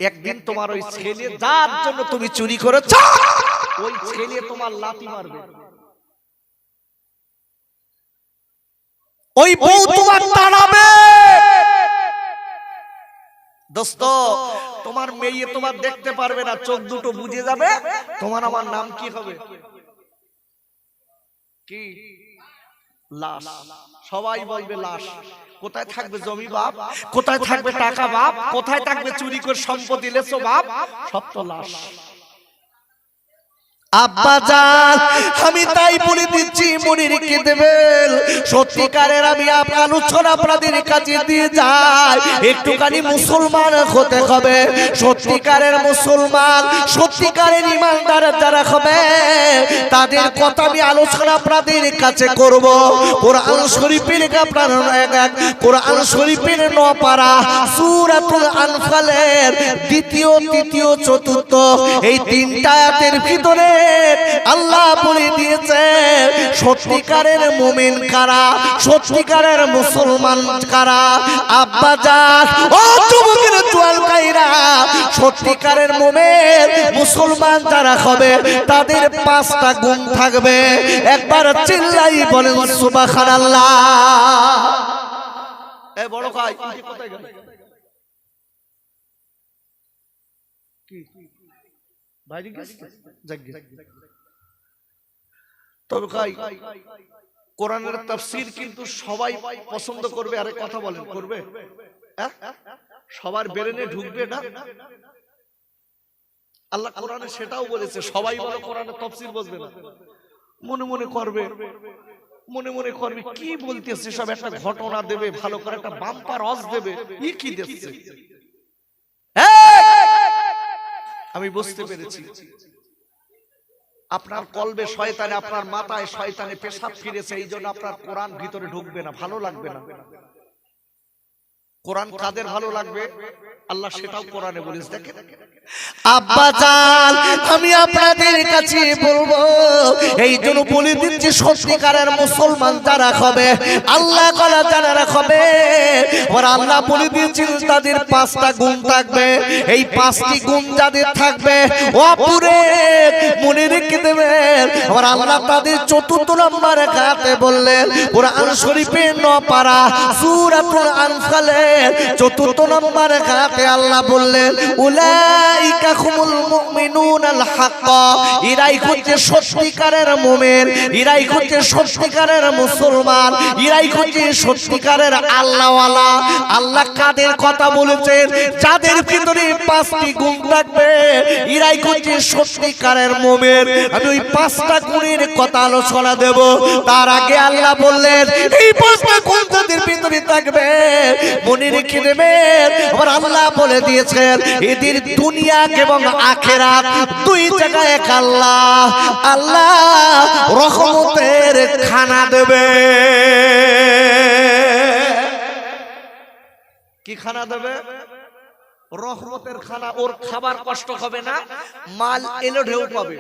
একদিন তোমার ওই ছেলে যার জন্য তুমি চুরি করেছ ওই ছেলে তোমার লাথি মারবে, ওই বউ তোমার তাড়াবে। দোস্ত, তোমার মেয়ে তোমার দেখতে পারবে না, চোখ দুটো বুঝে যাবে, তোমার আমার নাম কি হবে? কি? লাশ। সবাই বলবে লাশ। কোথায় থাকবে জমি বাপ, কোথায় থাকবে টাকা বাপ, কোথায় থাকবে চুরি করে সম্পত্তি লেছো বাপ, সব তো লাশ। আব্বা জান, আমি তাই বলে দিচ্ছি, মনে রেখে দেবেন। সত্যিকারের আমি আলোচনা আপনাদের কাছে দিয়ে যাই, একটুখানি মুসলমান হতে হবে। সত্যিকারের মুসলমান, সত্যিকারের ইমানদার যারা হবে তাদের কথা আমি আলোচনা আপনাদের কাছে করব। কোরআন শরীফের কোরআন শরীফের 9 পারা সূরাতুল আনফালের 2য়, 3য়, 4র্থ এই 3টা আয়াতের ভিতরে আল্লাহ বলে দিয়েছে সত্যিকারের মুমিন কারা, সত্যিকারের মুসলমান কারা। আব্বা জান, ও যুবকের জোয়ান ভাইরা, সত্যিকারের মুমিন মুসলমান যারা হবে তাদের 5টা গুণ থাকবে। একবার চিল্লাই বলেন সুবহানাল্লাহ। এই বড় ভাই কোথায় গেল? কি বাইরে গেছে? তবে ভাই, কোরআনের তাফসীর কিন্তু সবাই পছন্দ করবে। আরে কথা বলেন, করবে? সবার ব্রেনে ঢুকবে না? আল্লাহ কোরআনে সেটাও বলেছে, সবাই বলে কোরআনের তাফসীর বুঝবে না, মনে মনে করবে, মনে মনে করবে কি বলতেছে সব, একটা ঘটনা দেবে, ভালো করে একটা বাম্পার অজ দেবে, কি দিচ্ছে। আমি বুঝতে পেরেছি আপনার কলবে শয়তানে, আপনার মাথায় শয়তানে পেশাব ফিরেছে, এই জন্য আপনার কোরআন ভিতরে ঢুকবে না, ভালো লাগবে না। কোরআন কাদের ভালো লাগবে আল্লাহ সেটাও কোরআনে বলেছে। দেখেন আব্বা জান, আমি আপনাদের কাছে বলবো, এই জন্য বলে দিচ্ছি সত্যিকারের মুসলমান যারা হবে, আল্লাহ করা যারা হবে, ওরা আল্লাহ বলে দিয়েছেন তাদের 5টা গুণ থাকবে। এই 5টি গুণ যাদের থাকবে অপুরে মনে রেখে দেবেন। ওরা আল্লাহ তাদের 4র্থ নম্বর গাতে বললেন, কোরআন শরীফের 9 পারা সূরাতুল আনফালের 4র্থ নম্বর গাতে আল্লাহ বললেন, উলাইকা হুমুল মুমিনুনাল হক, এরাই হচ্ছে সত্যিকারের মুমিন, এরাই হচ্ছে সত্যিকারের মুসলমান, এরাই হচ্ছে সত্যিকারের আল্লাহওয়ালা। আল্লাহ কাদের কথা বলেছেন? যাদের ভিতরে 5টি গুণ থাকবে, এরাই হচ্ছে সত্যিকারের মুমিন। আমি ওই 5টা গুণের কথা আলোচনা দেব। তার আগে আল্লাহ বললেন এই 5টা গুণ যাদের ভিতরে থাকবে মনে রেখে দেবেন। আবার আল্লাহ বলে দিয়েছেন এদের দুনিয়া এবং আখিরাত 2 জায়গায় আল্লাহ রহমতের খানা দেবে। কি খানা দেবে? রহমতের খানা। ওর খাবার কষ্ট হবে না, মাল এলো ঢেউ পাবে।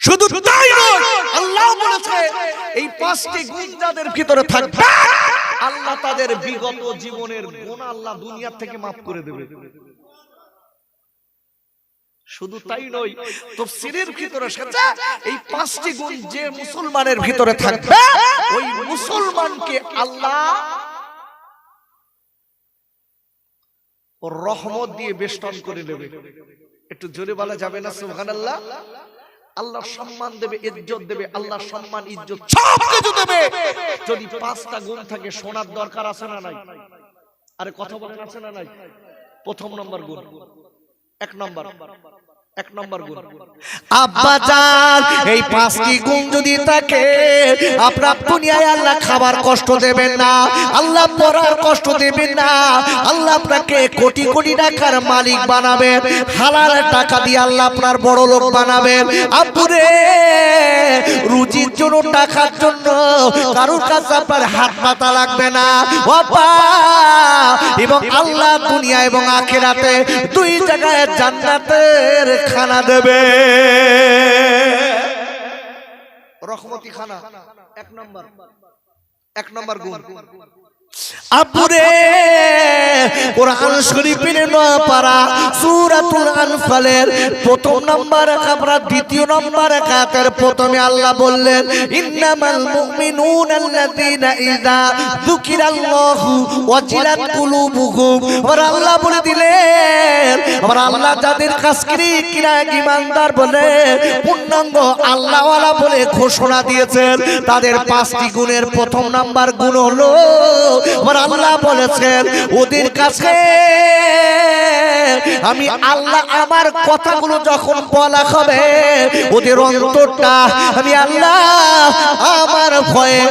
শুধু তাই নয়, আল্লাহ বলেছে এই 5টি গুণ যাদের ভিতরে থাকবে আল্লাহ তাদের বিগত জীবনের গুনাহ আল্লাহ দুনিয়া থেকে মাফ করে দেবে। শুধু তাই নয়, তাফসীরের ভিতরে এসেছে এই 5টি গুণ যে মুসলমানের ভিতরে থাকবে ওই মুসলমানকে আল্লাহ রহমত দিয়ে বেষ্টন করে নেবে। একটু জোরে বলা যাবে না সুবহানাল্লাহ? আল্লাহ সম্মান দেবে, ইজ্জত দেবে, আল্লাহ সম্মান ইজ্জত সব কিছু দেবে। যদি 5টা গুণ থাকে, শোনার দরকার আছে না নাই? আরে কথা বলেন, আছে না নাই? প্রথম নম্বর গুণ, 1 নম্বর গুণ আব্বা জান, এই 5টি গুণ যদি থাকে আপনার দুনিয়ায় আল্লাহ খাবার কষ্ট দেবেন না, আল্লাহ পড়ার কষ্ট দেবেন না, আল্লাহ আপনাকে কোটি কোটি টাকার মালিক বানাবেন, হালাল টাকা দিয়ে আল্লাহ আপনার বড় লোক বানাবেন। আব্বুরে রুজির জন্য, টাকার জন্য কারোর কাছে আপনার হাত পাতা লাগবে না। বাবা এবং আল্লাহ দুনিয়া এবং আখিরাতে দুই জায়গায় জান্নাতের খানা দেবে। রহমতি খানা এক নম্বর গুণ। আপুরে কোরআন শরীফের 9 পারা সূরাতুল আনফালের প্রথম নাম্বার আমরা দ্বিতীয় নাম্বার আয়াতের প্রথমে আল্লাহ বললেন ইন্নামাল মুমিনুনা আল্লাযীনা ইযা যুকিরাল্লাহু ওয়াজিলাত কুলুবুহুম। আর আল্লাহ বলে দিলেন আর আল্লাহ যাদের কাছ কিনা ঈমানদার বলে পূর্ণাঙ্গ আল্লাহওয়ালা বলে ঘোষণা দিয়েছেন তাদের 5টি গুণের প্রথম নাম্বার গুণ হলো আর আল্লাহ বলেছেন ওদের কাছে আমি আল্লাহ আমার কথাগুলো যখন বলা হবে ওদের অন্তরটা আমি আল্লাহ আমার ভয়ে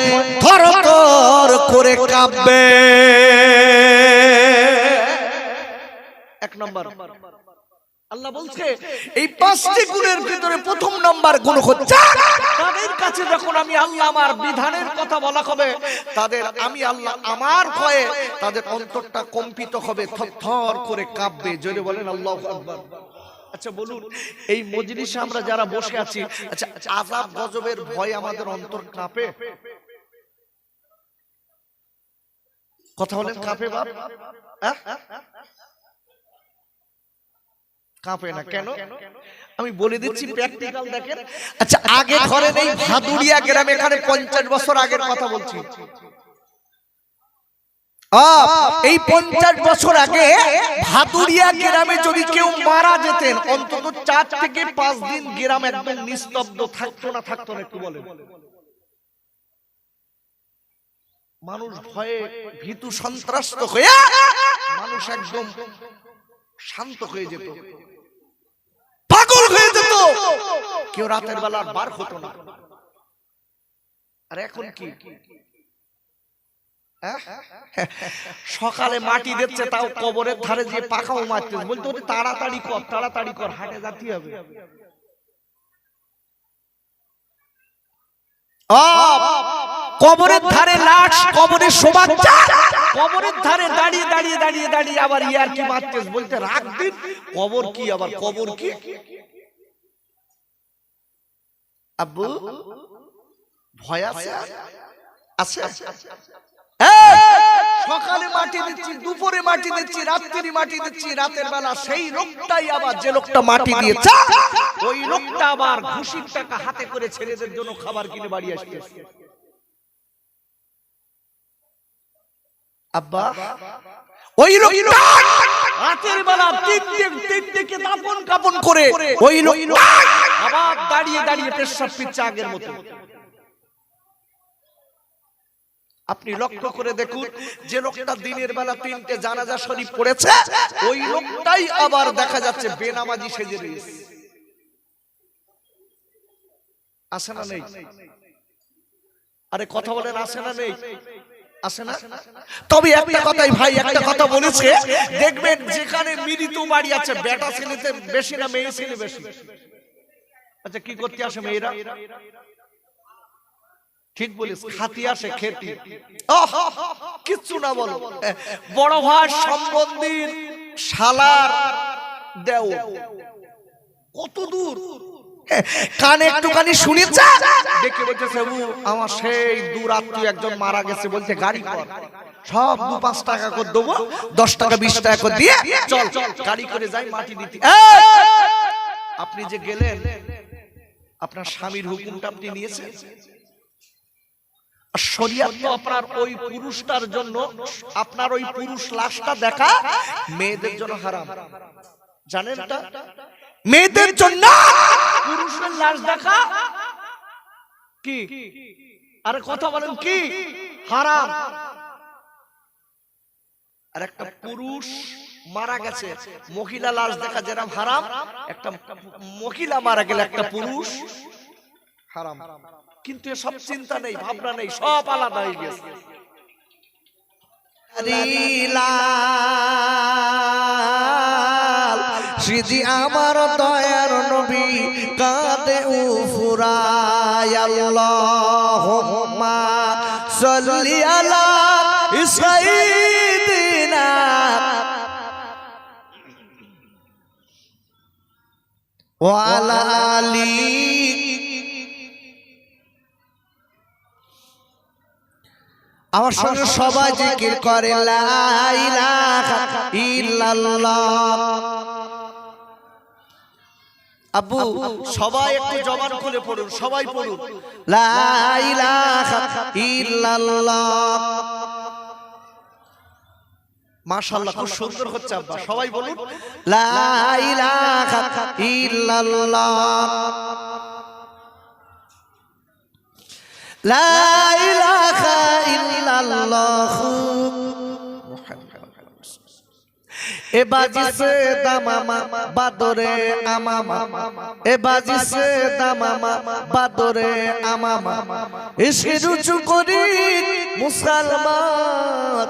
থরথর করে কাঁপবে। এক নম্বর আল্লাহ বলছে এই 5টি গুণের ভিতরে প্রথম নাম্বার গুণ হচ্ছে তাদের কাছে যখন আমি আল্লাহ আমার বিধানের কথা বলা হবে তাদের আমি আল্লাহ আমার ভয়ে তাদের অন্তরটা কম্পিত হবে থরথর করে কাঁপবে। জোরে বলেন আল্লাহু আকবার। আচ্ছা বলুন এই মজলিসে আমরা যারা বসে আছি আচ্ছা আযাব গজবের ভয় আমাদের অন্তর কাঁপে? কথা বলেন কাঁপে বাপ? কাঁপে না কেন? আমি বলে দিচ্ছি প্র্যাকটিক্যাল দেখেন। আচ্ছা আগে ধরেন এই ভাদুরিয়া গ্রামে এখানে 50 বছর আগের কথা বলছি। এই 50 বছর আগে ভাদুরিয়া গ্রামে যদি কেউ মারা যেতেন অন্তত 4 থেকে 5 দিন গ্রাম একদম নিস্তব্ধ থাকতো না একটু বলেন? মানুষ ভয়ে ভীতু সন্ত্রস্ত হয়ে মানুষ একদম শান্ত হয়ে যেত, পাগল হয়ে যেত, কেউ রাতের বেলা বার হতো না। আর এখন কি সকালে মাটি দিচ্ছে তাও কবরের ধারে যে পাখাও মারতে বলতো তাড়াতাড়ি কর হাটে যেতে হবে। কবরের ধারে লাশ কবরে শোভাচ্ছে, কবরের ধারে দাঁড়িয়ে আবার ইয়ার কি মারতে বলতে রাখ দিন কবর কি আবার কবর কি। আব্বু ভয় আছে? সকালে মাটি দিচ্ছি, দুপুরে মাটি দিচ্ছি, রাত্রি মাটি দিচ্ছি, রাতের বেলা সেই লোকটাই আবার যে লোকটা মাটি দিয়েছে ওই লোকটা আবার ঘুষির টাকা হাতে করে ছেলেদের জন্য খাবার কিনে বাড়ি আসছে। আব্বা ওই লোকটা রাতের বেলা তিনটে দাপন কাপন করে ওই লোকটা আবার দাঁড়িয়ে পেশাব পিচ্ছে আগের মতো। আপনি লক্ষ্য করে দেখুন যে লোকটা দিনের বেলা 3টে জানাজা শরীফ পড়েছে ওই লোকটাই আবার দেখা যাচ্ছে বেনামাজি সেজে রয়েছে। আসে না নেই? আরে কথা বলেন আসে না নেই? আসে না? তবে একটা কথাই ভাই একটা কথা বলেছে দেখবেন যেখানে মৃত বাড়ি আছে বেটা ছেলেতে বেশি না মেয়ে ছেলে বেশি? আচ্ছা কি করতে আসে মেয়েরা? ঠিক বলিস খাতি আসে খেতি। কিচ্ছু না বলো বড় ভাই সম্বন্ধীর শালার দেও কত দূর কানে একটুখানি শুনেছে দেখে বলতেছে আমার সেই দূর আত্মীয় একজন মারা গেছে বলছে গাড়ি কর সব 2-5 টাকা করে দেবো 10 টাকা 20 টাকা করে দিয়ে চল গাড়ি করে যাই মাটি দিতে। আপনি যে গেলেন আপনার স্বামীর হুকুমটা আপনি নিয়েছেন। শরীয়ত তো আপনার ওই পুরুষটার জন্য আপনার ওই পুরুষ লাশটা দেখা মেয়েদের জন্য হারাম জানেন? এটা মেয়েদের জন্য পুরুষের লাশ দেখা কি? আরে কথা বলেন কি হারাম? আর একটা পুরুষ মারা গেছে মহিলা লাশ দেখা যেরকম হারাম একটা মহিলা মারা গেলে একটা পুরুষ হারাম। কিন্তু এসব চিন্তা নেই ভাবনা নেই সব আলাদা হয়ে গেছে। সিজি আমার দয়ার নবী কাঁদে উফুরায় আল্লাহুম্মা সাল্লি আলা সাইয়্যিদিনা ওয়া আলা আলি আমার সঙ্গে সবাই জিকির করে লা ইলাহা ইল্লাল্লাহ। আব্বু সবাই একটু জবান খুলে পড়ুন, সবাই পড়ুন লা ইলাহা ইল্লাল্লাহ। মাশাআল্লাহ খুব সুন্দর হচ্ছে আব্বা, সবাই বলুন লা ইলাহা ইল্লাল্লাহ। লা ইলাহা ইল্লাল্লাহ এ বাজিছে দামামা বাদরে আমামা, এ বাজিছে দামামা বাদরে আমামা, এসে রুজু করি মুসলমান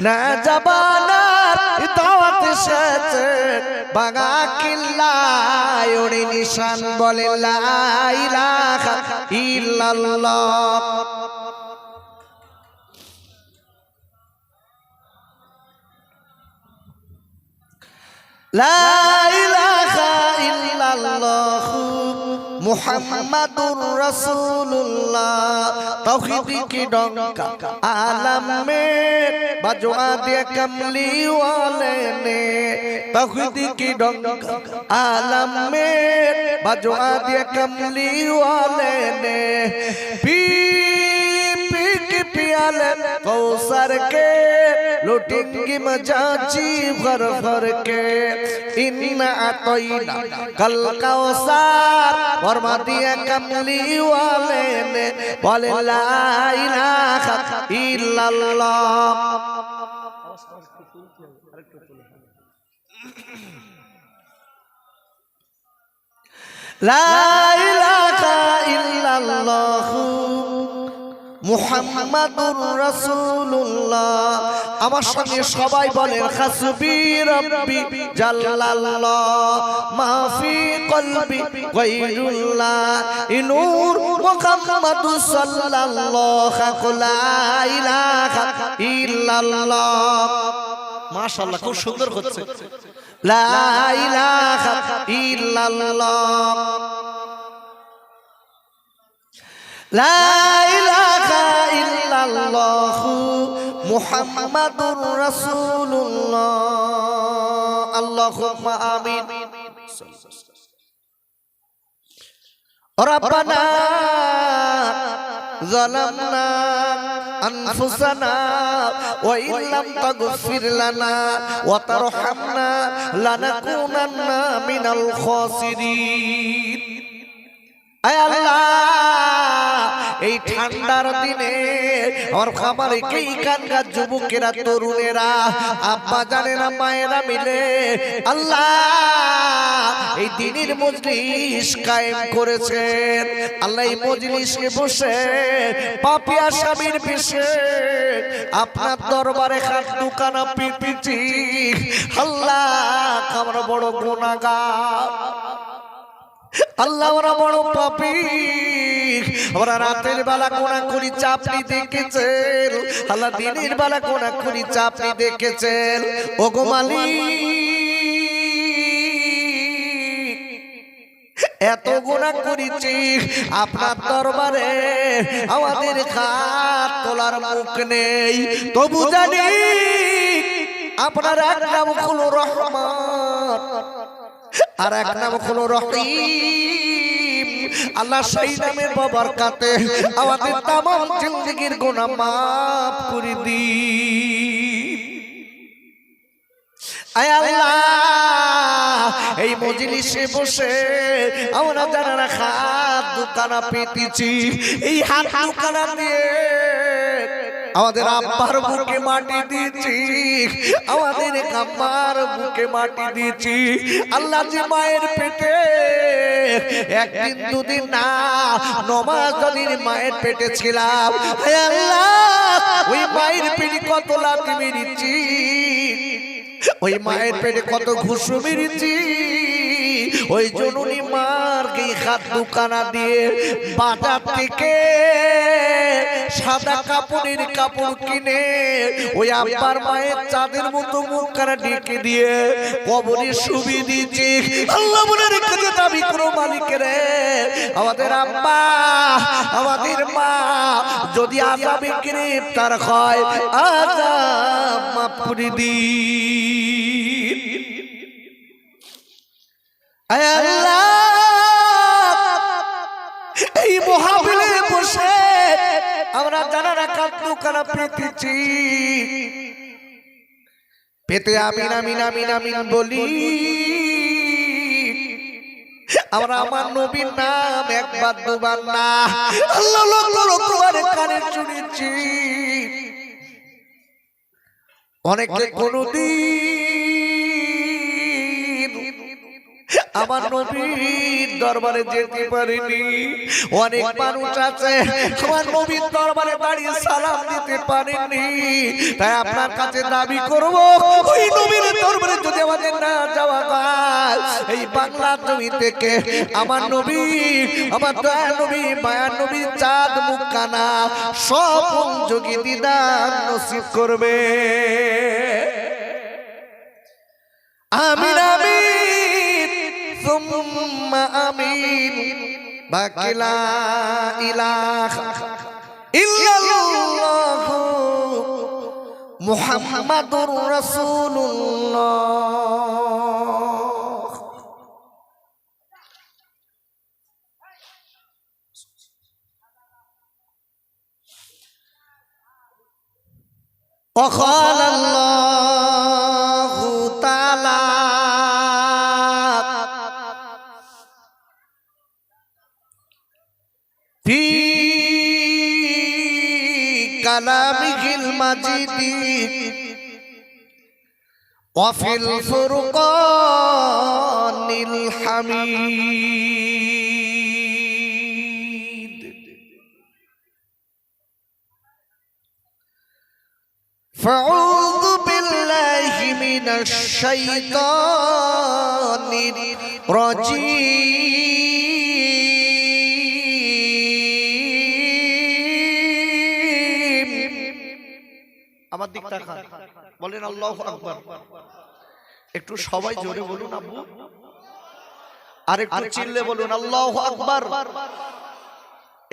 না জাবানার দাওয়াত এসেছে বাগা কিল্লায় ওরে নিশান বলে লা ইলাহা ইল্লাল্লাহ। লা ইলাহা ইল্লাল্লাহ মুহাম্মাদুর রাসূলুল্লাহ। তাওহীদ কি ডঙ্কা আলম में बजवा दे कमली वाले ने, ताওহীদ की डंका आलम में बजवा दे कमली वाले ने, पी पी के पियाले कौसर के लुटेंगे मजाजी भर भर के, इन्ना अतैना कल कौसर फरमा दिया कमली वाले ने बोले ला इलाहा इल्लल्लाह। লা ইলাহা ইল্লাল্লাহ মুহাম্মাদুর রাসূলুল্লাহ। আমার সঙ্গে সবাই বলেন হাসবি রাব্বি জাল্লাল্লাহ মা ফি কলবি গায়রুল্লাহ, নূর মুহাম্মাদুর সাল্লাল্লাহু লা ইলাহা ইল্লাল্লাহ। মাশাআল্লাহ খুব সুন্দর হচ্ছে লা ইলাহা ইল্লাল্লাহ। লা ইলাহা ইল্লাল্লাহ মুহাম্মাদুর রাসূলুল্লাহ। আল্লাহুম্মা আমিন। রব্বানা যালামনা আনফুসানা ওয়া ইল্লাম তাগফির লানা ওয়া তারহামনা লানাকুনান্না মিনাল খাসিরিন। আয় আল্লাহ এই ঠান্ডার দিনে আমার খামারে এই কানকার যুবকেরা তরুণেরা আব্বা জানেরা মায়েরা মিলে আল্লাহ এই দিনের মজলিস কায়েম করেছেন। আল্লাহ এই মজলিসে বসে পাপী আসামির পিছে আপনার দরবারে হাত দুখানা পিপিটি আল্লাহ আমরা বড় গুনাহগার, আল্লাহ ওরা বড় পাপী, ওরা রাতের বেলা কোনা করি চাপনি দেখেছেন, আল্লাহ দিনের বেলা কোনা করি চাপনি দেখেছেন। ও গো মালিক এত গুনাহ করেছি আপনার দরবারে আমাদের হাত তোলার মুখ নেই, তবু জানি আপনার এক নাম হলো রহমান আর এক নাম হলো রহিম। আল্লাহ সেই নামের বরকতে আমাদের तमाम জিন্দেগীর গুনাহ maaf করে দিন। আয় আল্লাহ এই মজলিসে বসে আমরা যারা হাত দুখানা পেতেছি এই হাত দুখানা দিয়ে আমাদের আব্বার বুকে মাটি দিয়েছি, আমাদের আম্মার বুকে মাটি দিয়েছি। আল্লাহ যে মায়ের পেটে একদিন দুদিন না নমাজ দিন মায়ের পেটে ছিলাম, হে আল্লাহ ওই মায়ের পেটে কত লাথি মেরেছি, ওই মায়ের পেটে কত ঘুষু মেরেছি, ওই জননী মার্গে হাত দুখানা দিয়ে বাজার থেকে সাদা কাপড়ের কাপড় কিনে ওই আব্বার মায়ের চাঁদের মতো মুখখানা ঢেকে দিয়ে কবরে শুবি দিয়েছি। আল্লাহ বলে রেখেছে দাবি করো মালিকের, আমাদের আব্বা আমাদের মা যদি আযাবে গ্রেফতার হয় আযাব মাফ করে দিন। আয় আল্লাহ, এই মহাবিলে বসে আমরা জানারা কাঁদু কানা পেতেছি, পেতে আমিন আমিন আমিন আমিন বলি। আমরা আমার নবীর নাম একবার দুবার না আল্লাহ লক্ষ লক্ষবার কানে শুনেছি। অনেকে কোনদিন আমার নবীর দরবারে যেতে পারেনি। অনেক মানুষ আছে আমার নবীর দরবারে দাঁড়িয়ে সালাম দিতে পারেনি। তাই আপনার কাছে দাবি করব, ওই নবীর দরবারে যদি আমাদের না যাওয়া হয়, এই বাংলার জমি থেকে আমার নবী, আমার দয়া নবী, মায়া নবী চাঁদ মুখখানা সব যোগী দিদার নসিব করবে। আমিন আমিন সুম্মা আমিন। বাকি লা ইলাহা ইল্লাল্লাহ মুহাম্মাদুর রাসূলুল্লাহ। وقال الله تعالى في كلامه المجيد وفي الفرقان الحميد فأعوذ بالله من الشيطان الرجيم। আমার দিক তাকান, বলেন আল্লাহু আকবার। একটু সবাই জোরে বলুন আব্বু, আর একটু চিল্লে বলুন আল্লাহু আকবার।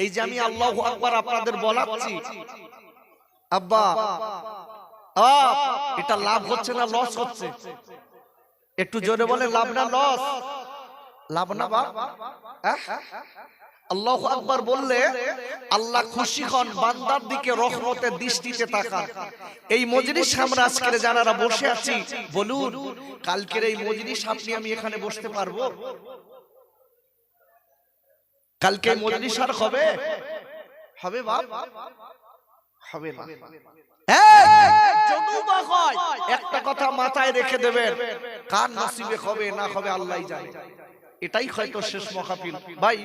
এই যে আমি আল্লাহু আকবার আপনাদের বলাচ্ছি, আব্বা এটা লাভ হচ্ছে না লস হচ্ছে? একটু জোরে বলে লাভ না লস? লাভ না বা আল্লাহু আকবার বললে আল্লাহ খুশি হন, বান্দার দিকে রহমতের দৃষ্টিতে তাকান। এই মজলিস আমরা আজকে যারা বসে আছি, বলুন কালকের এই মজলিস আপনি আমি এখানে বসতে পারবো? কালকে মজলিস আর হবে? হবে বাপ? হবে না। একটা কথা মাথায় রেখে দেবেন, কার নসিবে হবে না হবে আল্লাহই জানে। এটাই হয়তো শেষ মাহফিল। ভাই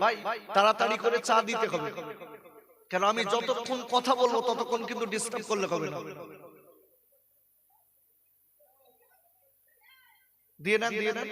তাড়াতাড়ি করে চা দিতে হবে, কেন আমি যতক্ষণ কথা বলবো ততক্ষণ কিন্তু ডিস্টার্ব করলে হবে না। দিয়ে নেন, দিয়ে নেন।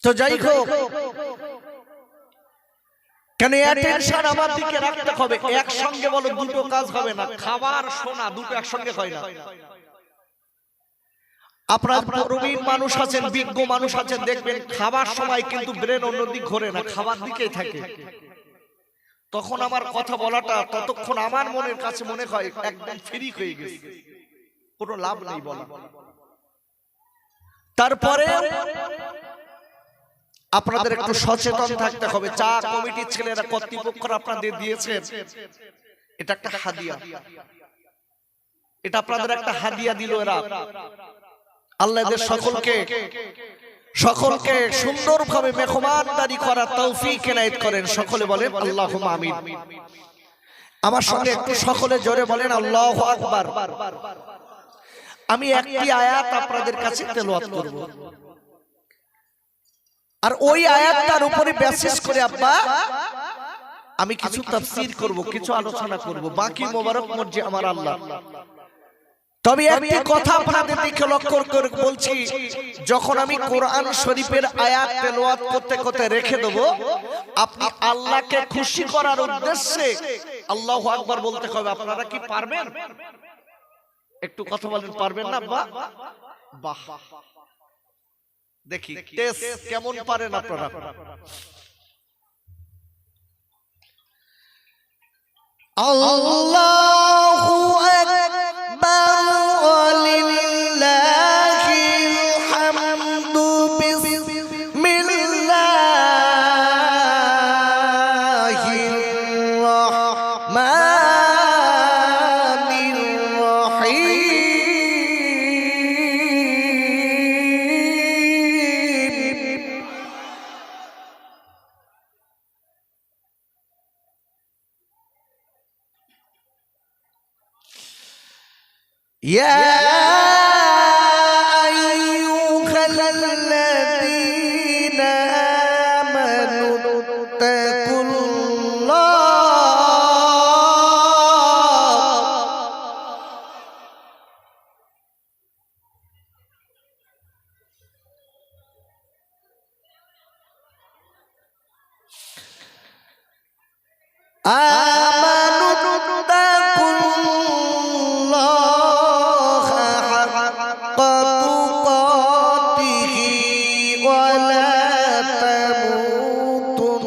তো যাই হোক, কেন অ্যাটেনশন আমার দিকে রাখতে হবে। একসঙ্গে বলো দুটো কাজ হবে না, খাবার শোনা দুটো একসঙ্গে হয় না। আপনার প্রবীণ মানুষ আছেন, বিজ্ঞ মানুষ আছেন, দেখবেন খাবার সময় কিন্তু ব্রেন অন্যদিক ঘোরে না, খাবার দিকেই থাকে। তখন আমার কথা বলাটা ততক্ষণ আমার মনের কাছে মনে হয় একদম ফ্রি হয়ে গেছে, কোনো লাভ নেই বলা। তারপরে আপনাদের একটু সচেতন থাকতে হবে। চা কমিটির ছেলেরা কর্তৃপক্ষরা আপনাদের দিয়েছেন, এটা একটা হাদিয়া, এটা আপনাদের একটা হাদিয়া দিল এরা। আল্লাহ এদের সকলকে সকলকে সুন্দরভাবে মেহমানদারি করার তৌফিক এনায়েত করেন। সকলে বলেন আল্লাহুম্মা আমিন। আমার সঙ্গে একটু সকলে জোরে বলেন আল্লাহু আকবার। আমি একটি আয়াত আপনাদের কাছে তেলাওয়াত করব, আর ওই আয়াতটার উপরে বেসিস করে আব্বা আমি কিছু তাফসীর করব, কিছু আলোচনা করব। বাকি মোবারক মর্জি আমার আল্লাহ। তবে একটি কথা আপনাদের দিকে লক্ষ্য করে বলছি, যখন আমি কোরআন শরীফের আয়াত তেলাওয়াত করতে করতে রেখে দেব, আপনি আল্লাহকে খুশি করার উদ্দেশ্যে আল্লাহু আকবার বলতে হবে। আপনারা কি পারবেন? একটু কথা বলেন, পারবেন না? বাহ, দেখি টেস্ট কেমন পারেন আপনারা। আল্লাহু আকবার ওয়ালিল্লাহিল হামদু বিসমিল্লাহির রাহমানির রহিম। يا أيها الذين آمنوا اتقوا الله آمنوا اتقوا الله حق تقاته ولا تموتن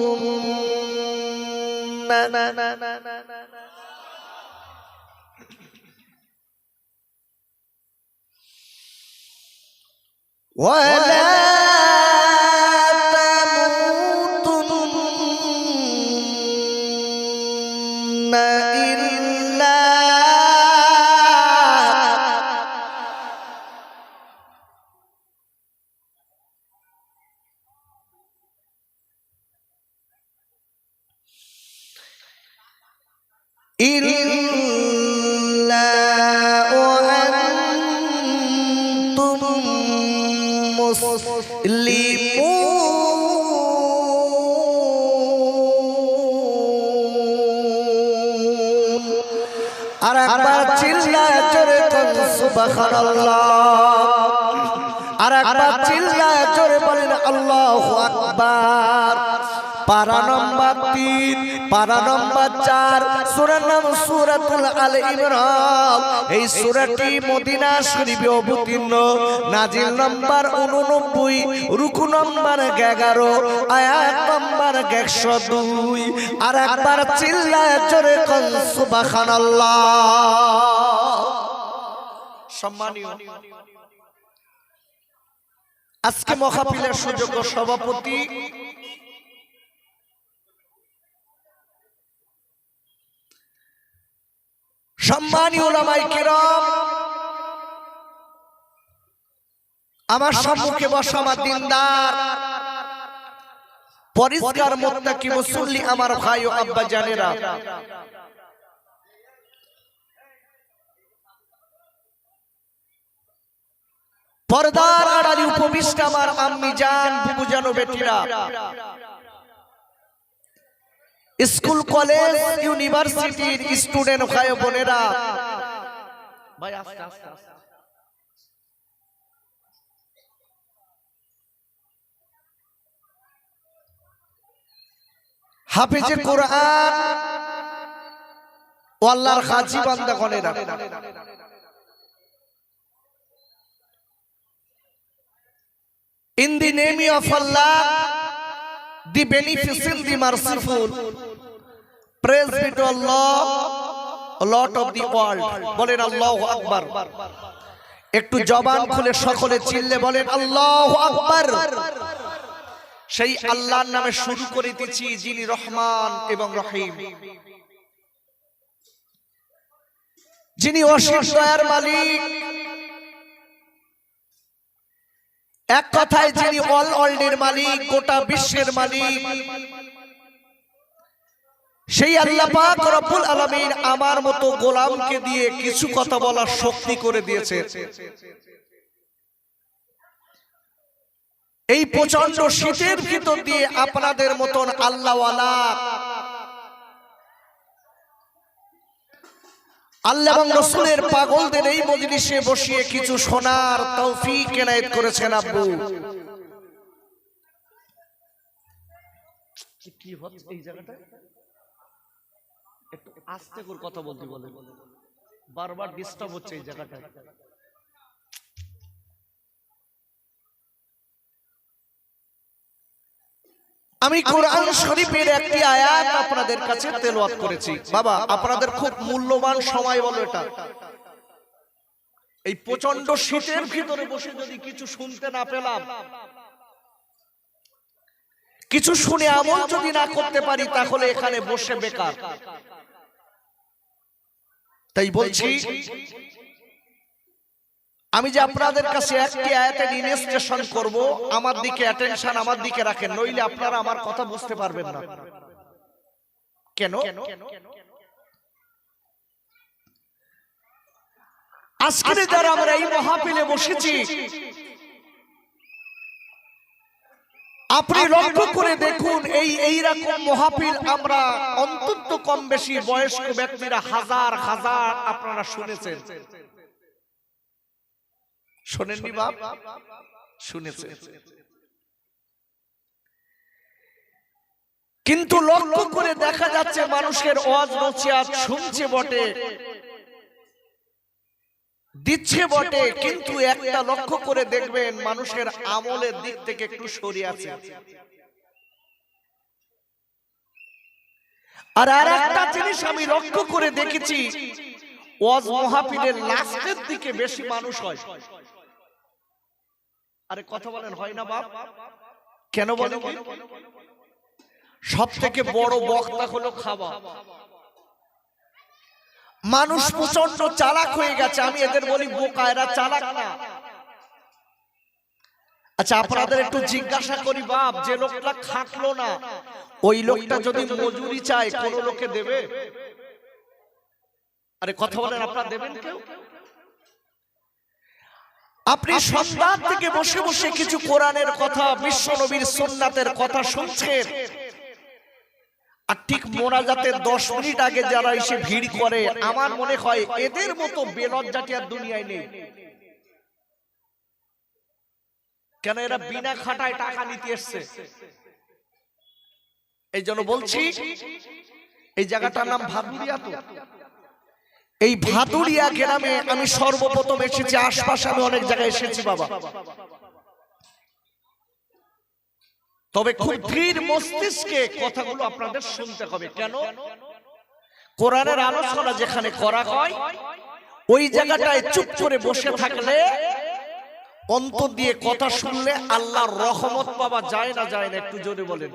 إلا وأنتم مسلمون। আর একবার চিল্লায় জোরে বলেন সুবহানাল্লাহ। আর একবার চিল্লায় জোরে বলেন আল্লাহু আকবার। পারা নম্বর 3, পারা নম্বর 4, সূরার নাম সূরাতুল আল ইমরান। এই সূরাটি মদিনা শরীফে অবতীর্ণ, নাজিল নম্বর 89, রুকু নম্বর 11, আয়াত নম্বর 102। আর একবার চিল্লায় জোরে কোন সুবহানাল্লাহ। সম্মানীয় আজকে মাহফিলের সুযোগ্য সভাপতি সম্মানীয় উলামায়ে কিরাম, আমার সম্মুখে বসা আমার দিনদার পরিষ্কার মুত্তাকি মুসল্লি আমার ভাই ও আব্বা জানেরা, পর্দার আড়ালে উপবিষ্ট আমার আম্মি জান, বুবু জান ও বেটিরা, স্কুল কলেজ ইউনিভার্সিটির স্টুডেন্ট ভাই ও বোনেরা, ভাই আস্তে আস্তে হাফেজে কোরআন ও আল্লাহর খাজি বান্দাগণেরা, in the name of Allah, the beneficent, the merciful, praise be to Allah, Lord of the world. বলেন আল্লাহু আকবার। একটু জবান খুলে সকলে চিল্লে বলেন আল্লাহু আকবার। সেই আল্লাহর নামে শুরু করে দিচ্ছি, যিনি রহমান এবং রহিম, যিনি অসীম দয়ার মালিক, এক কথায় যিনি অল ওয়ার্ল্ডের মালিক, গোটা বিশ্বের মালিক, সেই আল্লাহ পাক রব্বুল আলামিন আমার মতো গোলামকে দিয়ে কিছু কথা বলার শক্তি করে দিয়েছে। এই প্রচন্ড শীতের ভিতর দিয়ে আপনাদের মতন আল্লাহওয়ালা, আল্লাহ এবং রাসূলের পাগলদের এই মজলিসে বসিয়ে কিছু শোনার তৌফিক এনায়েত করেছেন। আব্বু কি হচ্ছে এই জায়গাটা? একটু আস্তে করে কথা বলতে বলে, বারবার ডিস্টার্ব হচ্ছে এই জায়গাটা। আমি কোরআন শরীফের একটি আয়াত আপনাদের কাছে তেলাওয়াত করেছি। বাবা, আপনাদের খুব মূল্যবান সময় বলো এটা। এই প্রচন্ড শীতের ভিতরে বসে যদি কিছু শুনতে না পেলাম, কিছু শুনে আমল যদি না করতে পারি, তাহলে এখানে বসে বেকার। তাই বলছি, আমি যে আপনাদের কাছে একটি আয়াতের ইনস্ট্রাকশন করব, আমার দিকে অ্যাটেনশন, আমার দিকে রাখেন, নইলে আপনারা আমার কথা বুঝতে পারবেন না। কেন? আজকে যারা আমরা এই মাহফিলে বসেছি, আপনি লক্ষ্য করে দেখুন, এই রকম মাহফিল আমরা অন্তত কম বেশি বয়স্ক ব্যক্তিরা হাজার হাজার আপনারা শুনেছেন। শোনেননি বাপ? শুনেছে। কিন্তু লক্ষ্য করে দেখা যাচ্ছে মানুষের ওয়াজ নসিহত শুনছে বটে, দিচ্ছে বটে, কিন্তু একটা লক্ষ্য করে দেখবেন মানুষের আমলের দিক থেকে একটু সরে আছে। আর আরেকটা জিনিস আমি লক্ষ্য করে দেখেছি, ওয়াজ মাহফিলের লাস্টের দিকে বেশি মানুষ হয়। আরে কথা বলেন, হয় না বাপ? কেন বলেন? সব থেকে বড় বক্তা হলো খাওয়া। মানুষ প্রচন্ড চালাক হয়ে গেছে। আমি এদের বলি বোকা, এরা চালাক না। আচ্ছা, আপনাদের একটু জিজ্ঞাসা করি বাপ, যে লোকটা খাটলো না, ওই লোকটা যদি মজুরি চায়, কোন লোকে দেবে? আরে কথা বলেন, আপনারা দেবেন কেউ? আপনি সন্ধ্যা থেকে বসে বসে কিছু কোরআনের কথা, বিশ্ব নবীর সুন্নাতের কথা শুনছেন, আর ঠিক মোনাজাতের 10 মিনিট আগে যারা এসে ভিড় করে, আমার মনে হয় এদের মতো বেলজ্জাটি আর দুনিয়ায় নেই। কেন? এরা বিনা খাটায় টাকা নিতে এসছে। এই জন্য বলছি, এই জায়গাটার নাম ভাদুরিয়া। তো এই ভাদুরিয়া গ্রামে আমি সর্বপ্রথম এসেছি, আশপাশে আমি অনেক জায়গায় এসেছি বাবা। তবে খুব ধীর মস্তিষ্কে কথাগুলো আপনাদের শুনতে হবে। কেন? কোরআনের আলোচনা যেখানে করা হয়, ওই জায়গাটায় চুপ করে বসে থাকলে, অন্তর দিয়ে কথা শুনলে আল্লাহর রহমত পাওয়া যায় না? যায় না? একটু জোরে বলেন।